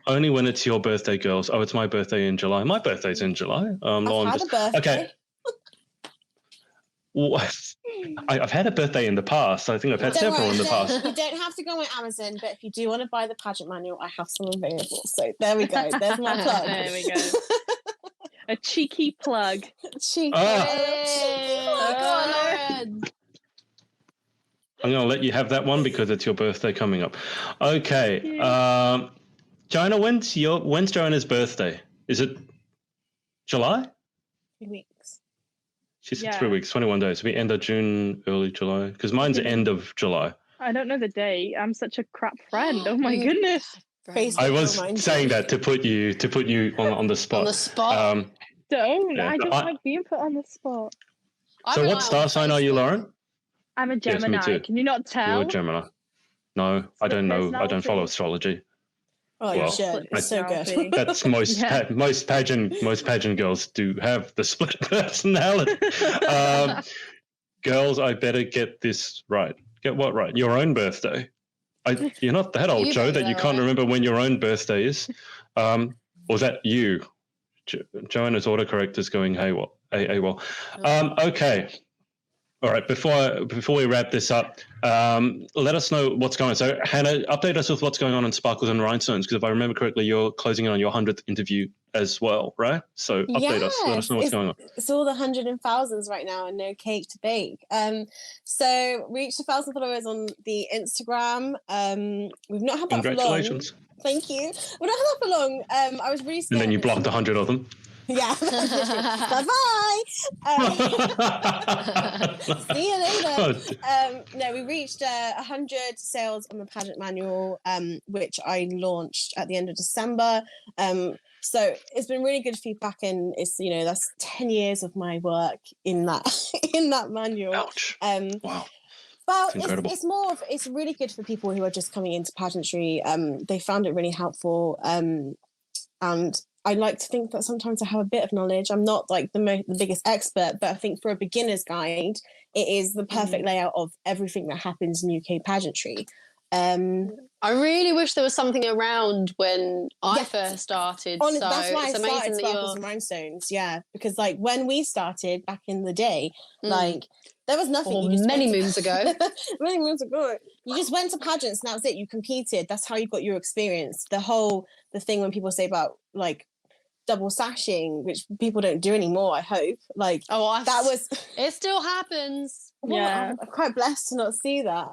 Only when it's your birthday, girls. Oh, it's my birthday in July. My birthday's in July. I've had a birthday. Okay. I've had a birthday in the past. I think I've had several in the past. You don't have to go on Amazon, but if you do want to buy the pageant manual, I have some available. So there we go. There's my plug. There we go. A cheeky plug. Cheeky. Go on, Lauren. I'm going to let you have that one because it's your birthday coming up. Okay. Joanna, when's Joanna's birthday? Is it July? 3 weeks. She said 3 weeks, 21 days. We end of June, early July. Because mine's end of July. I don't know the date. I'm such a crap friend. Oh my goodness. I was saying that to put you on the spot. On the spot. I don't like being put on the spot. So what star sign are you, Lauren? I'm a Gemini. Yes, me too. Can you not tell? You're a Gemini. No, I don't know. I don't follow astrology. Oh, you should. It's so good. That's most pageant girls do have the split personality. Girls, I better get this right. Get what right? Your own birthday. You're not that old, Joe, that you can't remember when your own birthday is. Or is that you? Joanna's autocorrect is going AWOL. Okay. All right, before we wrap this up, let us know what's going on. So, Hannah, update us with what's going on in Sparkles and Rhinestones, because if I remember correctly, you're closing in on your 100th interview as well, right? So, update us. Let us know what's going on. It's all the hundred and thousands right now and no cake to bake. So, reached 1,000 followers on the Instagram. We've not had that for long. Congratulations. Thank you. We've not had that for long. I was really scared. And then you blocked 100 of them. Yeah. Bye-bye. See you later. No, we reached 100 sales on the pageant manual, which I launched at the end of December. So it's been really good feedback, and it's that's 10 years of my work in that manual. Ouch. Wow. Well, it's really good for people who are just coming into pageantry. They found it really helpful, and I like to think that sometimes I have a bit of knowledge. I'm not like the biggest expert, but I think for a beginner's guide, it is the perfect layout of everything that happens in UK pageantry. I really wish there was something around when I first started. That's why I started Sparkles and Rhinestones, because like when we started back in the day, like there was nothing. Many moons ago. Many moons ago. You just went to pageants and that was it. You competed. That's how you got your experience. The thing when people say about like double sashing, which people don't do anymore, I hope. Like it still happens. I'm quite blessed to not see that.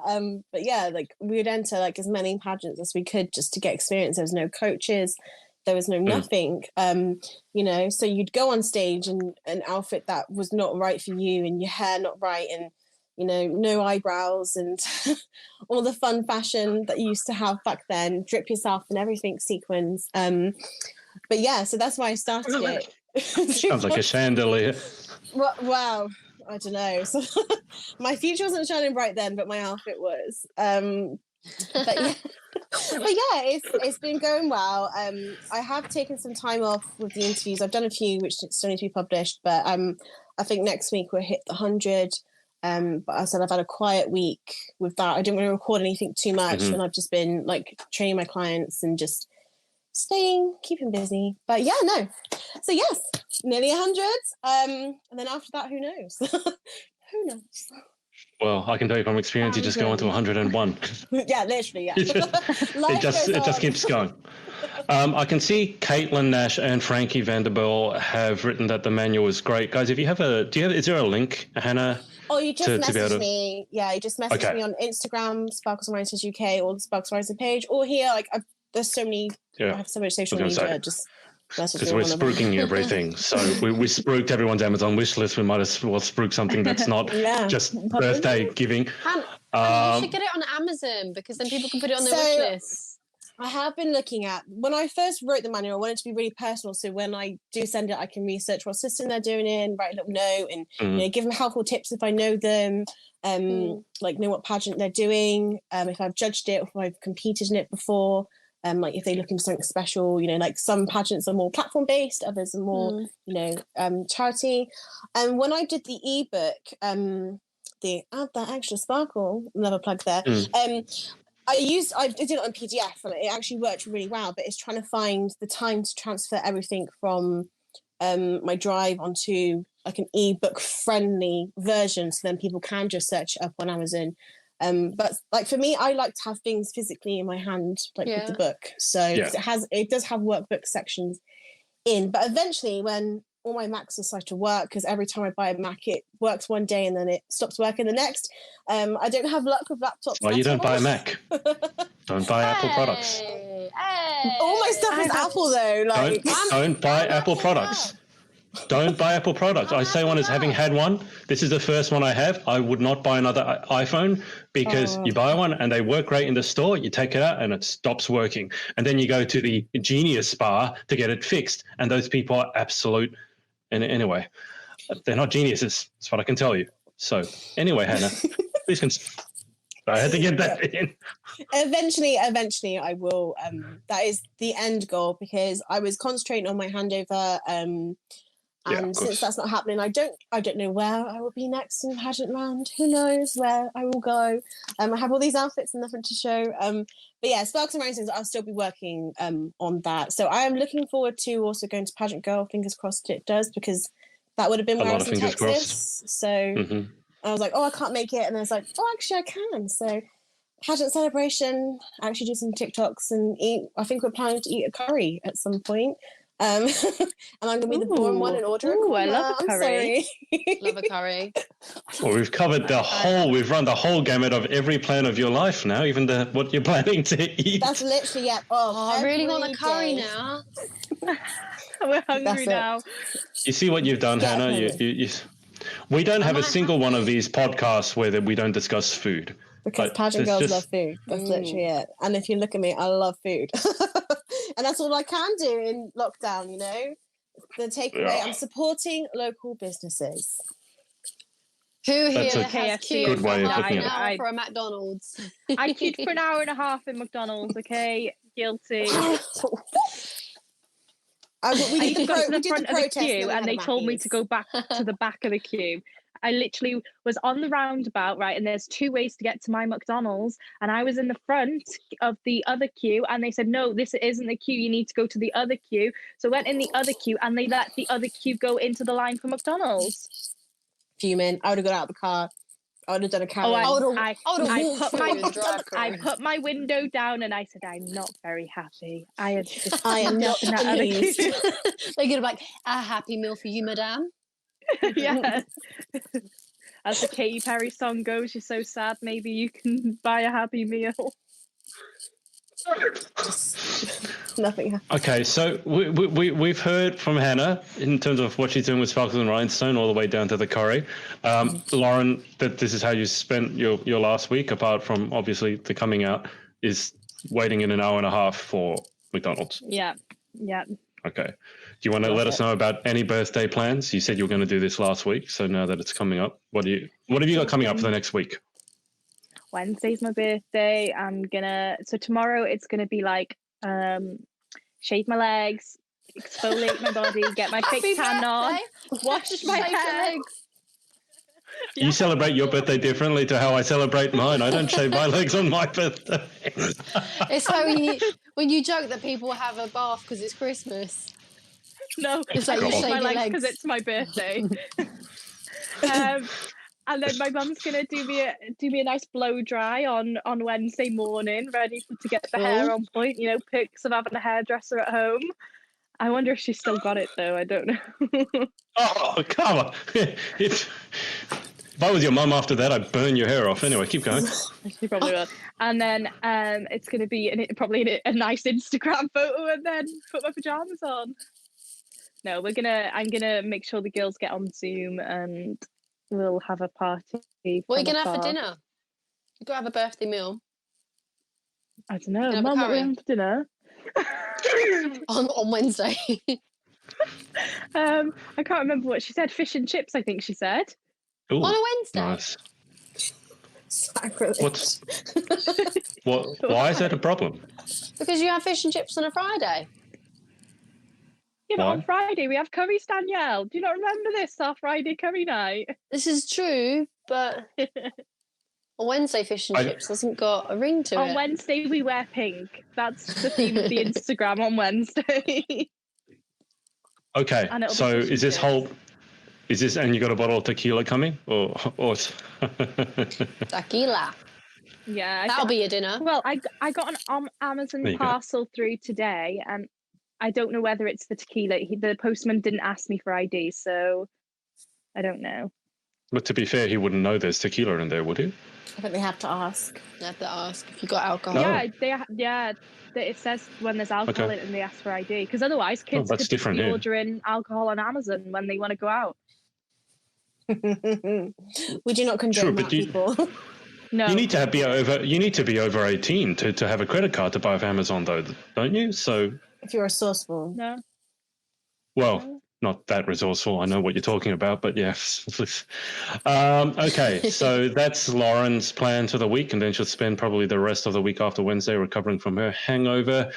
But yeah, like we would enter like as many pageants as we could just to get experience. There was no coaches, there was no nothing. You know, so you'd go on stage and an outfit that was not right for you, and your hair not right, and you know, no eyebrows, and all the fun fashion that you used to have back then. Drip yourself and everything sequins. But yeah, so that's why I started it. Sounds like a chandelier. Wow. I don't know. So my future wasn't shining bright then, but my outfit was. But yeah, it's been going well. I have taken some time off with the interviews. I've done a few which still need to be published, but I think next week we'll hit the 100. But I said I've had a quiet week with that. I didn't want to record anything too much, and I've just been like training my clients and just keeping busy. But yeah, no. So yes, nearly 100. And then after that, who knows? Who knows? Well, I can tell you from experience, you just go on to 101. Yeah, literally, yeah. it just keeps going. I can see Caitlin Nash and Frankie Vanderbilt have written that the manual is great. Guys, is there a link, Hannah? Oh, you just messaged me. Yeah, you just messaged me on Instagram, Sparkles Rhinestones UK, or the Sparkles Rhinestones page, or here. Like, there's so many. I have so much social media. Just because we're spruiking everything. So we spruiked everyone's Amazon wish list. We might as well spruik something that's not just birthday giving. You should get it on Amazon, because then people can put it on their wish list. I have been looking at, when I first wrote the manual, I wanted it to be really personal. So when I do send it, I can research what system they're doing in, write a little note, and you know, give them helpful tips if I know them, like know what pageant they're doing, if I've judged it, or if I've competed in it before. Like if they're looking for something special, you know, like some pageants are more platform based, others are more, you know, charity. And when I did the ebook, the Add That Extra Sparkle, another plug there. I did it on PDF, and it actually worked really well. But it's trying to find the time to transfer everything from my drive onto like an ebook friendly version, so then people can just search it up on Amazon. But like for me, I like to have things physically in my hand, like with the book. So it does have workbook sections in. But eventually, when all my Macs decide to work, because every time I buy a Mac, it works one day and then it stops working the next. I don't have luck with laptops. Well, you don't buy a Mac. Don't buy Apple products. All my stuff is Apple though. Like don't buy Apple products. Don't buy Apple products. I say one as having had one. This is the first one I have. I would not buy another iPhone, because you buy one and they work great in the store. You take it out and it stops working. And then you go to the Genius Spa to get it fixed. And those people are absolute. And anyway, they're not geniuses. That's what I can tell you. So anyway, Hannah, please continue. I had to get that in. Eventually I will. That is the end goal, because I was concentrating on my handover. And since that's not happening, I don't know where I will be next in pageant land. Who knows where I will go? I have all these outfits and nothing to show. But yeah, Sparkles and Rhinestones, I'll still be working on that. So I am looking forward to also going to Pageant Girl. Fingers crossed it does, because that would have been where I was in Texas. Crossed. So I was like, oh, I can't make it. And then I was like, oh, actually I can. So pageant celebration, I actually do some TikToks and eat. I think we're planning to eat a curry at some point. And I'm going to be the boring one and order a corner. I love a curry. Love a curry. Well, we've covered we've run the whole gamut of every plan of your life now, even what you're planning to eat. That's literally, I really want a curry now. We're hungry now. You see what you've done, Hannah? We don't have a single one of these podcasts where we don't discuss food. Because pageant girls love food. That's literally it. And if you look at me, I love food. And that's all I can do in lockdown, you know? The takeaway, I'm supporting local businesses. Who here has queued good way of looking at it. For a McDonald's? I queued for an hour and a half in McDonald's, okay? Guilty. We did got to the the front of the queue, and they told me to go back to the back of the queue. I literally was on the roundabout, right, and there's two ways to get to my McDonald's, and I was in the front of the other queue, and they said, no, this isn't the queue, you need to go to the other queue. So I went in the other queue, and they let the other queue go into the line for McDonald's. Fuming. I would have got out of the car. I would have done a carry. I put my window down and I said, I'm not very happy. I am not pleased. They're going to be like, a happy meal for you, madame. Yeah. as the Katy Perry song goes, you're so sad, maybe you can buy a Happy Meal. Nothing happened. Okay, so we've heard from Hannah in terms of what she's doing with Sparkles and Rhinestone all the way down to the curry. Lauren, that this is how you spent your last week, apart from obviously the coming out, is waiting in an hour and a half for McDonald's. Yeah. Okay. Do you want to let us know about any birthday plans? You said you were going to do this last week, so now that it's coming up, what have you got coming up for the next week? Wednesday's my birthday. So tomorrow it's gonna be like shave my legs, exfoliate my body, get my fake tan on, wash my hair. You celebrate your birthday differently to how I celebrate mine. I don't shave my legs on my birthday. It's like when you joke that people have a bath because it's Christmas. No, it's like you shave shave my your legs legs because it's my birthday. And then my mum's gonna do me a nice blow dry on Wednesday morning, ready to get the hair on point. You know, pics of having a hairdresser at home. I wonder if she's still got it though. I don't know. Oh, come on! If I was your mum after that, I'd burn your hair off. Anyway, keep going. She probably will. And then it's gonna be probably a nice Instagram photo, and then put my pajamas on. No, I'm gonna make sure the girls get on Zoom and we'll have a party. What are you going to have for dinner? You got to have a birthday meal. I don't know. Mum, what are we having for dinner? on Wednesday. I can't remember what she said. Fish and chips, I think she said. Ooh, on a Wednesday? Nice. Sacrilege. Why is that a problem? Because you have fish and chips on a Friday. Yeah, but on Friday we have curries, Danielle. Do you not remember this, our Friday curry night? This is true, but on Wednesday fish and chips hasn't got a ring to it. On Wednesday we wear pink. That's the theme of the Instagram on Wednesday. Okay, so is this and you got a bottle of tequila coming? Or Tequila. Yeah. That'll be your dinner. Well, I got an Amazon parcel through today, and I don't know whether it's the tequila. The postman didn't ask me for ID, so I don't know. But to be fair, he wouldn't know there's tequila in there, would he? I think they have to ask. They have to ask if you got alcohol. Yeah, it says when there's alcohol in it and they ask for ID. Because otherwise, kids could be ordering alcohol on Amazon when they want to go out. We do not condone that, people. No. You need to be over 18 to have a credit card to buy off Amazon, though, don't you? So if you're resourceful. No. Well, not that resourceful. I know what you're talking about, but yes. Okay, so that's Lauren's plan for the week, and then she'll spend probably the rest of the week after Wednesday recovering from her hangover.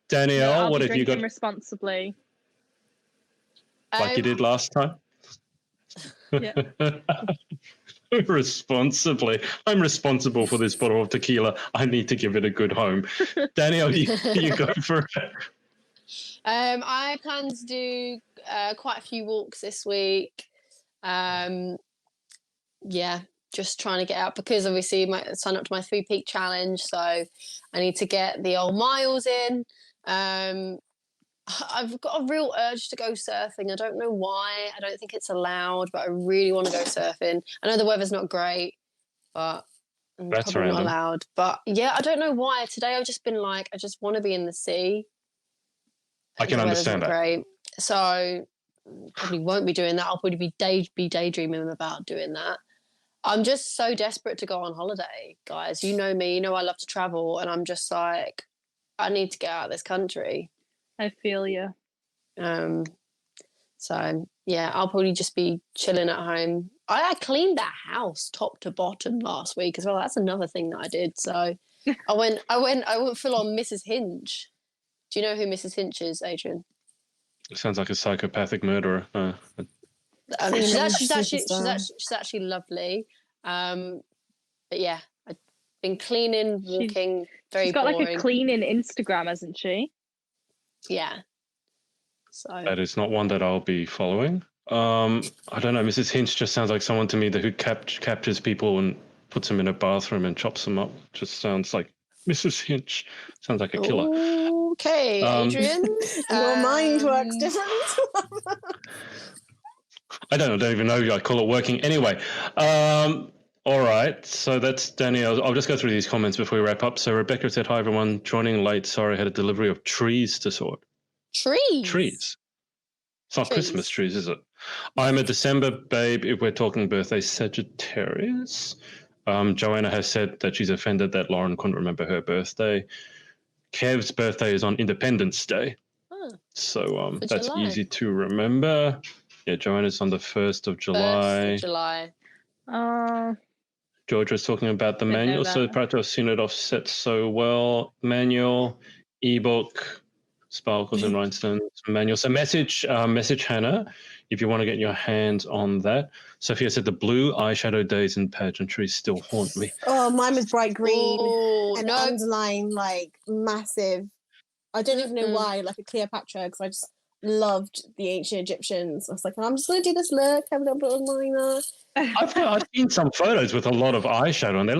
Danielle, what have you got? Responsibly. Like you did last time? Yeah. Responsibly. I'm responsible for this bottle of tequila. I need to give it a good home. Danielle, you go for it. I plan to do quite a few walks this week. Just trying to get out because obviously I signed up to my 3 peak challenge, so I need to get the old miles in. I've got a real urge to go surfing. I don't know why. I don't think it's allowed, but I really want to go surfing. I know the weather's not great, but that's probably not allowed. But yeah, I don't know why. Today I've just been like, I just want to be in the sea. I can understand that. Great. So probably won't be doing that. I'll probably be daydreaming about doing that. I'm just so desperate to go on holiday, guys. You know me. You know I love to travel, and I'm just like, I need to get out of this country. I feel you. So yeah, I'll probably just be chilling at home. I cleaned that house top to bottom last week as well. That's another thing that I did. So I went full on Mrs. Hinch. Do you know who Mrs. Hinch is, Adrian? It sounds like a psychopathic murderer. She's actually lovely. But yeah, I've been cleaning, walking. She's got boring. Like a cleaning Instagram, hasn't she? Yeah. So that is not one that I'll be following. I don't know. Mrs. Hinch just sounds like someone to me who captures people and puts them in a bathroom and chops them up. Just sounds like Mrs. Hinch. Sounds like a killer. Okay, Adrian. Your mind works differently. I don't even know if I call it working. Anyway, all right. So that's Danielle. I'll just go through these comments before we wrap up. So Rebecca said, "Hi everyone, joining late. Sorry, I had a delivery of trees to sort." Trees. It's not Christmas trees, is it? I'm a December babe. If we're talking birthday, Sagittarius. Joanna has said that she's offended that Lauren couldn't remember her birthday. Kev's birthday is on Independence Day. So that's July. easy to remember. Yeah, Joanna's on the 1st of July. 1st of July. George was talking about the manual. So Prato has seen it offset so well. Manual, ebook, Sparkles and Rhinestones manual. So message Hannah if you want to get your hands on that. Sophia said the blue eyeshadow days in pageantry still haunt me. Oh, mine was bright green and underline like massive. I don't even know why, like a Cleopatra, because I just loved the ancient Egyptians. I was like, I'm just going to do this look, have a little bit of liner. I've seen some photos with a lot of eyeshadow, and they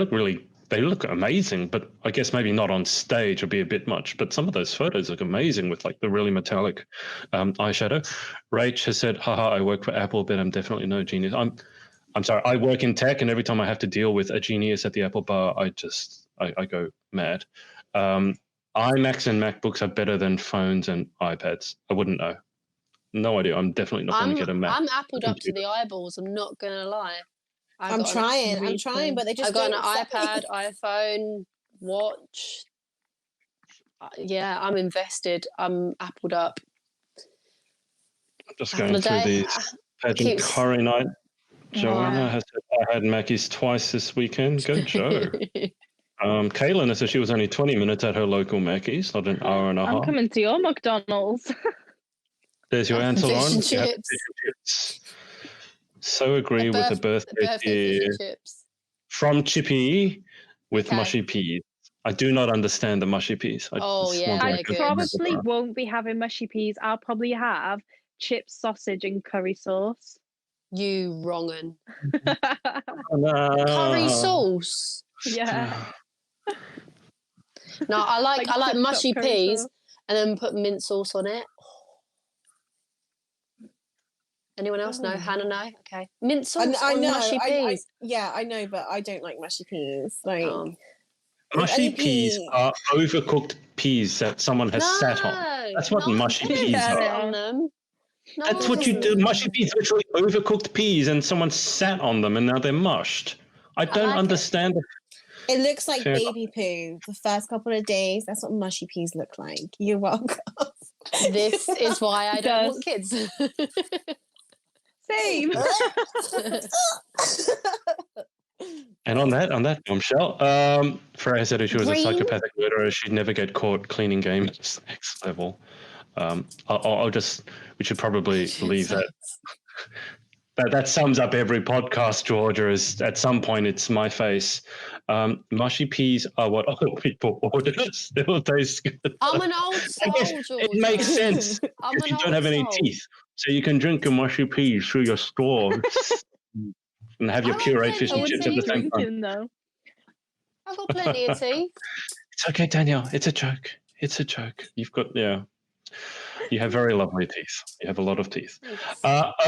look amazing. But I guess maybe not on stage would be a bit much. But some of those photos look amazing with like the really metallic eyeshadow. Rach has said, "Haha, I work for Apple, but I'm definitely no genius." I'm sorry, I work in tech, and every time I have to deal with a genius at the Apple bar, I go mad. iMacs and MacBooks are better than phones and iPads. I wouldn't know. No idea. I'm definitely not going to get a Mac. I'm appled up to the eyeballs. I'm not going to lie. I'm trying, but they just I've got an iPad, iPhone, watch. Yeah, I'm invested. I'm appled up. Just going through these pageant curry night. Joanna has said, I had Mackey's twice this weekend. Go, Joe. Kaylin said she was only 20 minutes at her local Mackey's, not an hour and a half. I'm coming to your McDonald's. There's your answer, Lauren. So agree with the birthday chips. From Chippy with mushy peas. I do not understand the mushy peas. I probably won't be having mushy peas. I'll probably have chips, sausage, and curry sauce. You wrong'un. Curry sauce. Yeah. No, I like mushy peas sauce. And then put mint sauce on it. Anyone else? No? Hannah, no? Okay. Mint sauce on mushy peas. I know, but I don't like mushy peas. Like mushy peas are overcooked peas that someone has sat on. That's what mushy peas are. That's what you do. Mushy peas, literally overcooked peas, and someone sat on them, and now they're mushed. I don't understand. It looks like baby poo the first couple of days. That's what mushy peas look like. You're welcome. This is why I don't want kids. Same. And on that bombshell, Freya said if she was a psychopathic murderer, she'd never get caught cleaning games next level. We should probably leave that. That sums up every podcast, Georgia, is at some point it's my face. Mushy peas are what old people order. Still taste good. I'm an old soul, Georgia. It makes sense if you don't have any teeth. So you can drink your mushy peas through your straw and have your pureed fish and chips at the same time. I've got plenty of teeth. It's okay, Danielle. It's a joke. It's a joke. You've got, you have very lovely teeth. You have a lot of teeth.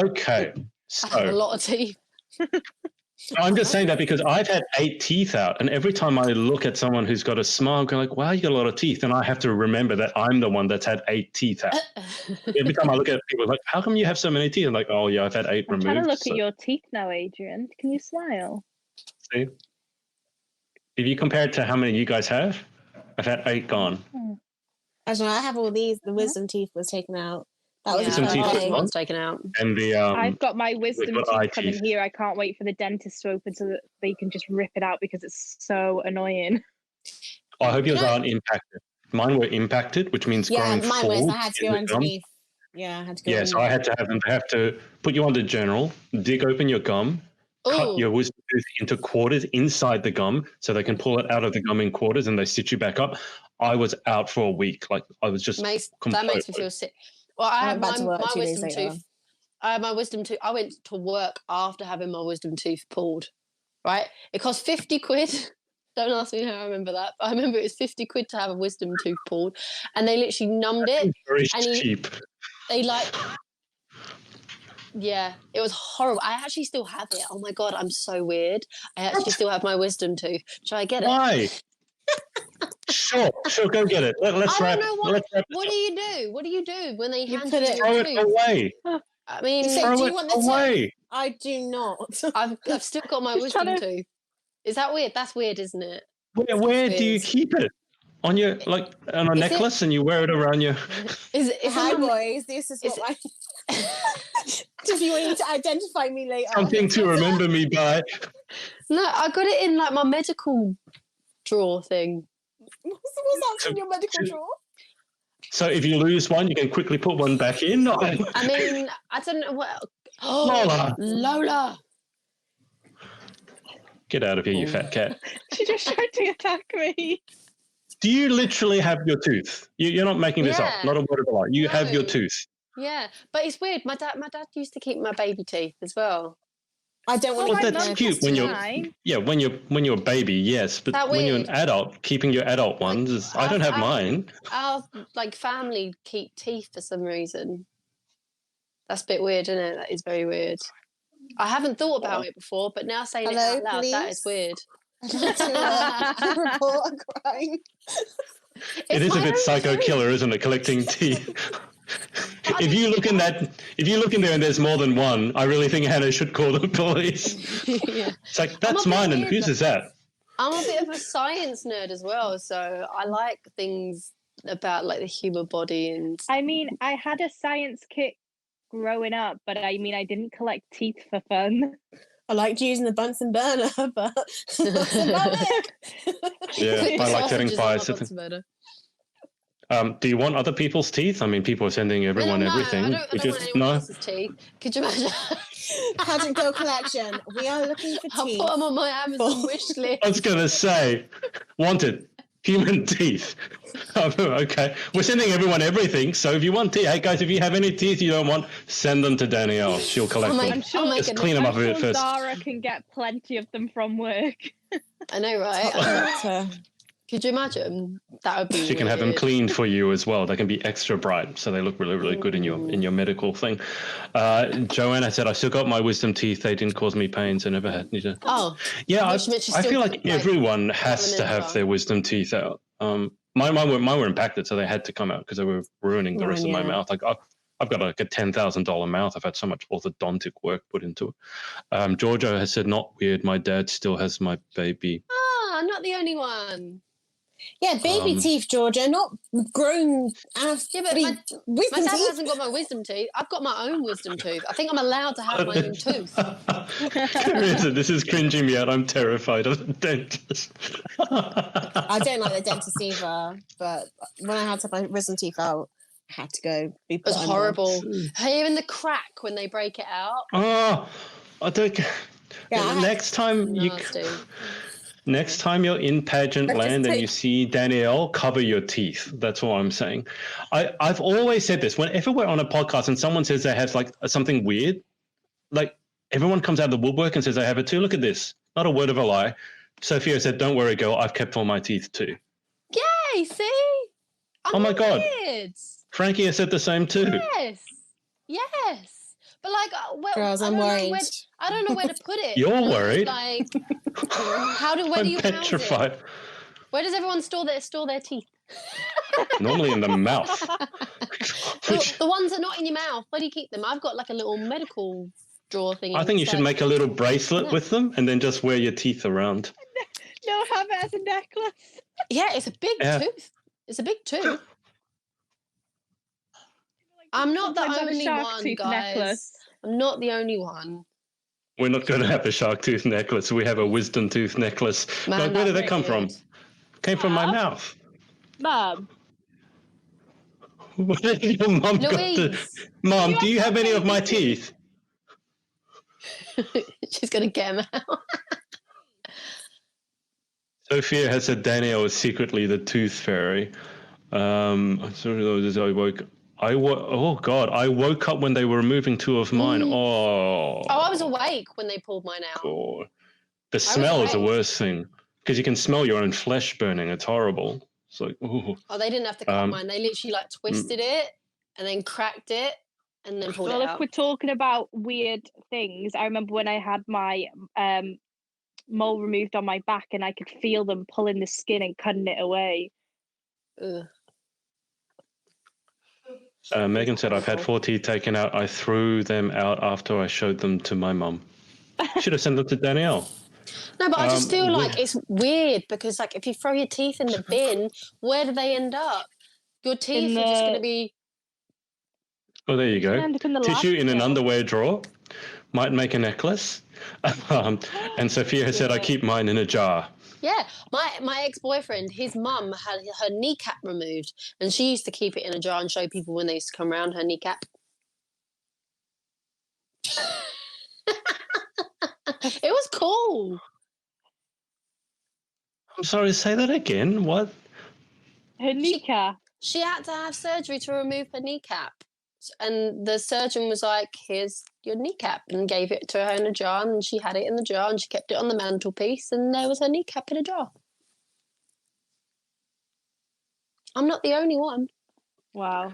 Okay. So, I have a lot of teeth. I'm just saying that because I've had 8 teeth out, and every time I look at someone who's got a smile, I'm going like, wow, you got a lot of teeth. And I have to remember that I'm the one that's had 8 teeth out. Every time I look at people, like, how come you have so many teeth? I'm like, oh, yeah, I've had 8 removed. I'm trying to look at your teeth now, Adrian. Can you smile? See? If you compare it to how many you guys have, I've had 8 gone. Actually, I have all these. The wisdom teeth was taken out. That was wisdom teeth one's taken out. And the I've got my wisdom teeth coming here. I can't wait for the dentist to open so that they can just rip it out because it's so annoying. I hope yours aren't impacted. Mine were impacted, which means growing mine was. I had to go underneath. I had to go. Yeah, so I had to have them. They have to put you under general, dig open your gum, cut your wisdom tooth into quarters inside the gum, so they can pull it out of the gum in quarters, and they stitch you back up. I was out for a week. Like I was just. That makes me feel sick. Well, I had my wisdom tooth. I had my wisdom tooth. I went to work after having my wisdom tooth pulled. Right, it cost 50 quid. Don't ask me how I remember that. But I remember it was 50 quid to have a wisdom tooth pulled, and they literally numbed it. Very cheap. They Yeah, it was horrible. I actually still have it. Oh my God, I'm so weird. I actually still have my wisdom tooth. Should I get it? Why? Sure, go get it. Let's I wrap. don't know what do you do? What do you do when they hand you throw your it tooth? away. I mean, do you want the away. tooth? I do not. I've still got my wisdom tooth. Is that weird? That's weird, isn't it? Where do you keep it? On your on a necklace, and you wear it around your. Hi boys, this is what I. If you want to identify me later. Something to remember me by. No, I got it in like my medical drawer thing. What's that in your medical drawer? So if you lose one, you can quickly put one back in. I mean, I don't know what. Oh, Lola. Get out of here, you fat cat. She just tried to attack me. Do you literally have your tooth? You're not making this up. Not a word of a lie. You have your tooth. Yeah, but it's weird. My dad used to keep my baby teeth as well. I don't want to. Well, that's cute when you're a baby, yes, but when you're an adult, keeping your adult ones is. I don't have mine. Our family keep teeth for some reason. That's a bit weird, isn't it? That is very weird. I haven't thought about it before, but now saying it out loud, that is weird. I'd like to report a crime. It is a bit psycho killer, isn't it? Collecting teeth. If you look in there and there's more than one, I really think Hannah should call the police. Yeah. It's like, that's mine, and whose is that? I'm a bit of a science nerd as well, so I like things about like the human body and. I mean, I had a science kit growing up, but I mean, I didn't collect teeth for fun. I liked using the Bunsen burner, but that's about it. Yeah, I like setting fires. Do you want other people's teeth? I mean, people are sending everyone everything. I don't want anyone else's teeth. Could you imagine? Pageant Girl Collection. We are looking for I'll teeth. put them on my Amazon wish list. I was going to say, wanted human teeth. Okay, we're sending everyone everything. So if you want teeth, hey guys, if you have any teeth you don't want, send them to Danielle. She'll collect them. I'm sure, just clean them up a bit first. Zara can get plenty of them from work. I know, right? Could you imagine? That would be. She can have them cleaned for you as well. They can be extra bright, so they look really, really good in your medical thing. Joanna said, "I still got my wisdom teeth. They didn't cause me pain, so never had." Oh, yeah. I feel like everyone has to have their wisdom teeth out. Mine were impacted, so they had to come out because they were ruining the rest of my mouth. Like I've got like a $10,000 mouth. I've had so much orthodontic work put into it. Georgia has said, "Not weird. My dad still has my baby." I'm not the only one. Yeah, baby teeth, Georgia, not grown ass. Yeah, but my dad hasn't got my wisdom teeth. I've got my own wisdom tooth. I think I'm allowed to have my own tooth. This is cringing me out. I'm terrified of the dentist. I don't like the dentist either, but when I had to have my wisdom teeth out, I had to go. It was horrible. Hearing the crack when they break it out. Oh, I don't. Yeah, next time Next time you're in pageant land and you see Danielle, cover your teeth. That's all I'm saying. I've always said this. Whenever we're on a podcast and someone says they have like something weird, like everyone comes out of the woodwork and says they have it too. Look at this. Not a word of a lie. Sophia said, "Don't worry, girl. I've kept all my teeth too." Yay! See? Oh my God. Weird. Frankie has said the same too. Yes. But like, girls, I'm worried. I don't know where to put it. You're worried. Like, where do you petrified. house it? Where does everyone store their teeth? Normally in the mouth. The ones that are not in your mouth. Where do you keep them? I've got like a little medical drawer thing. I think you should make a little bracelet with them and then just wear your teeth around. No, have it as a necklace. Yeah, it's a big tooth. It's a big tooth. I'm not the only one, guys. Necklace. I'm not the only one. We're not going to have a shark tooth necklace. We have a wisdom tooth necklace. Man, where did that come from? Came from my mouth. Mum. Where did your mum got this? Mum, do you have any of my teeth? She's going to get them out. Sophia has said Danielle is secretly the tooth fairy. I'm sorry, I woke. Oh God! I woke up when they were removing two of mine. Oh, I was awake when they pulled mine out. God. The smell is the worst thing because you can smell your own flesh burning. It's horrible. It's like, ooh. Oh, they didn't have to cut mine. They literally like twisted it and then cracked it and then pulled well, it if out. we're talking about weird things, I remember when I had my mole removed on my back and I could feel them pulling the skin and cutting it away. Ugh. Megan said, I've had 4 teeth taken out. I threw them out after I showed them to my mum. Should have sent them to Danielle. No, but I just feel like it's weird because, like, if you throw your teeth in the bin, where do they end up? Your teeth are just going to be... Oh, there you go. Tissue in an underwear drawer. Might make a necklace. And Sophia has said, I keep mine in a jar. Yeah, my ex-boyfriend, his mum had her kneecap removed, and she used to keep it in a jar and show people when they used to come around her kneecap. It was cool. I'm sorry, say that again. What? Her kneecap. She had to have surgery to remove her kneecap. And the surgeon was like, here's your kneecap, and gave it to her in a jar, and she had it in the jar, and she kept it on the mantelpiece, and there was her kneecap in a jar. I'm not the only one. Wow.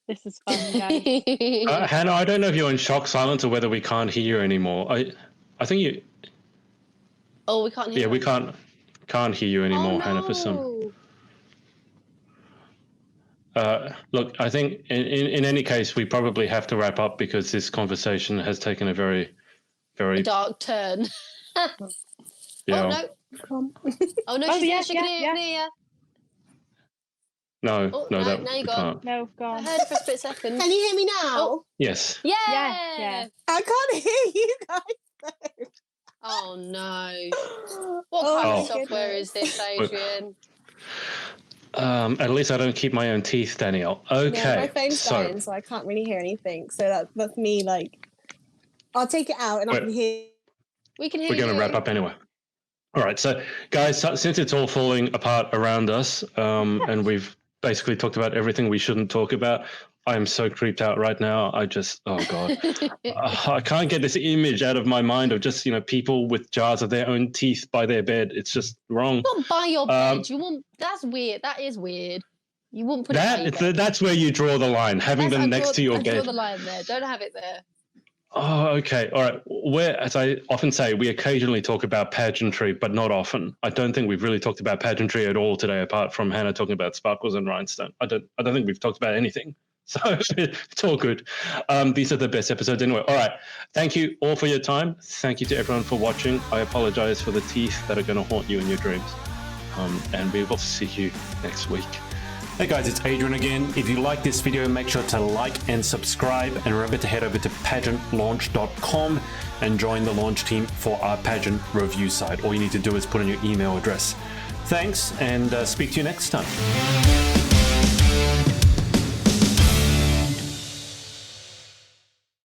This is fun, guys. Hannah, I don't know if you're in shock silence or whether we can't hear you anymore. I think you... Oh, we can't hear you. Yeah, we can't hear you anymore, no. Hannah, for some... look, I think in any case, we probably have to wrap up because this conversation has taken a very dark turn. Yeah. Oh, no. Oh, no, she's here. She can hear you. No, now can't. you gone. No, gone. I heard for a split second. Can you hear me now? Oh. Yes. Yeah. Yeah. I can't hear you guys. Oh, no. What kind of software is this, Adrian? At least I don't keep my own teeth, Danielle. Okay. Yeah, my phone's dying, so I can't really hear anything. So that's me, like, I'll take it out and I can hear. We can hear you. We're going to wrap up anyway. All right. So, guys, since it's all falling apart around us and we've basically talked about everything we shouldn't talk about, I am so creeped out right now. I just, oh God, I can't get this image out of my mind of just, people with jars of their own teeth by their bed. It's just wrong. Not by your bed. You won't. That's weird. That is weird. You won't put it by your bed. That's where you draw the line, having them next to your bed. Draw the line there. Don't have it there. Oh, okay. All right. As I often say, we occasionally talk about pageantry, but not often. I don't think we've really talked about pageantry at all today, apart from Hannah talking about Sparkles and Rhinestone. I don't think we've talked about anything. So it's all good. These are the best episodes anyway. All right. Thank you all for your time. Thank you to everyone for watching. I apologize for the teeth that are going to haunt you in your dreams. And we will see you next week. Hey guys, it's Adrian again. If you like this video, make sure to like and subscribe. And remember to head over to pageantlaunch.com and join the launch team for our pageant review site. All you need to do is put in your email address. Thanks, and speak to you next time.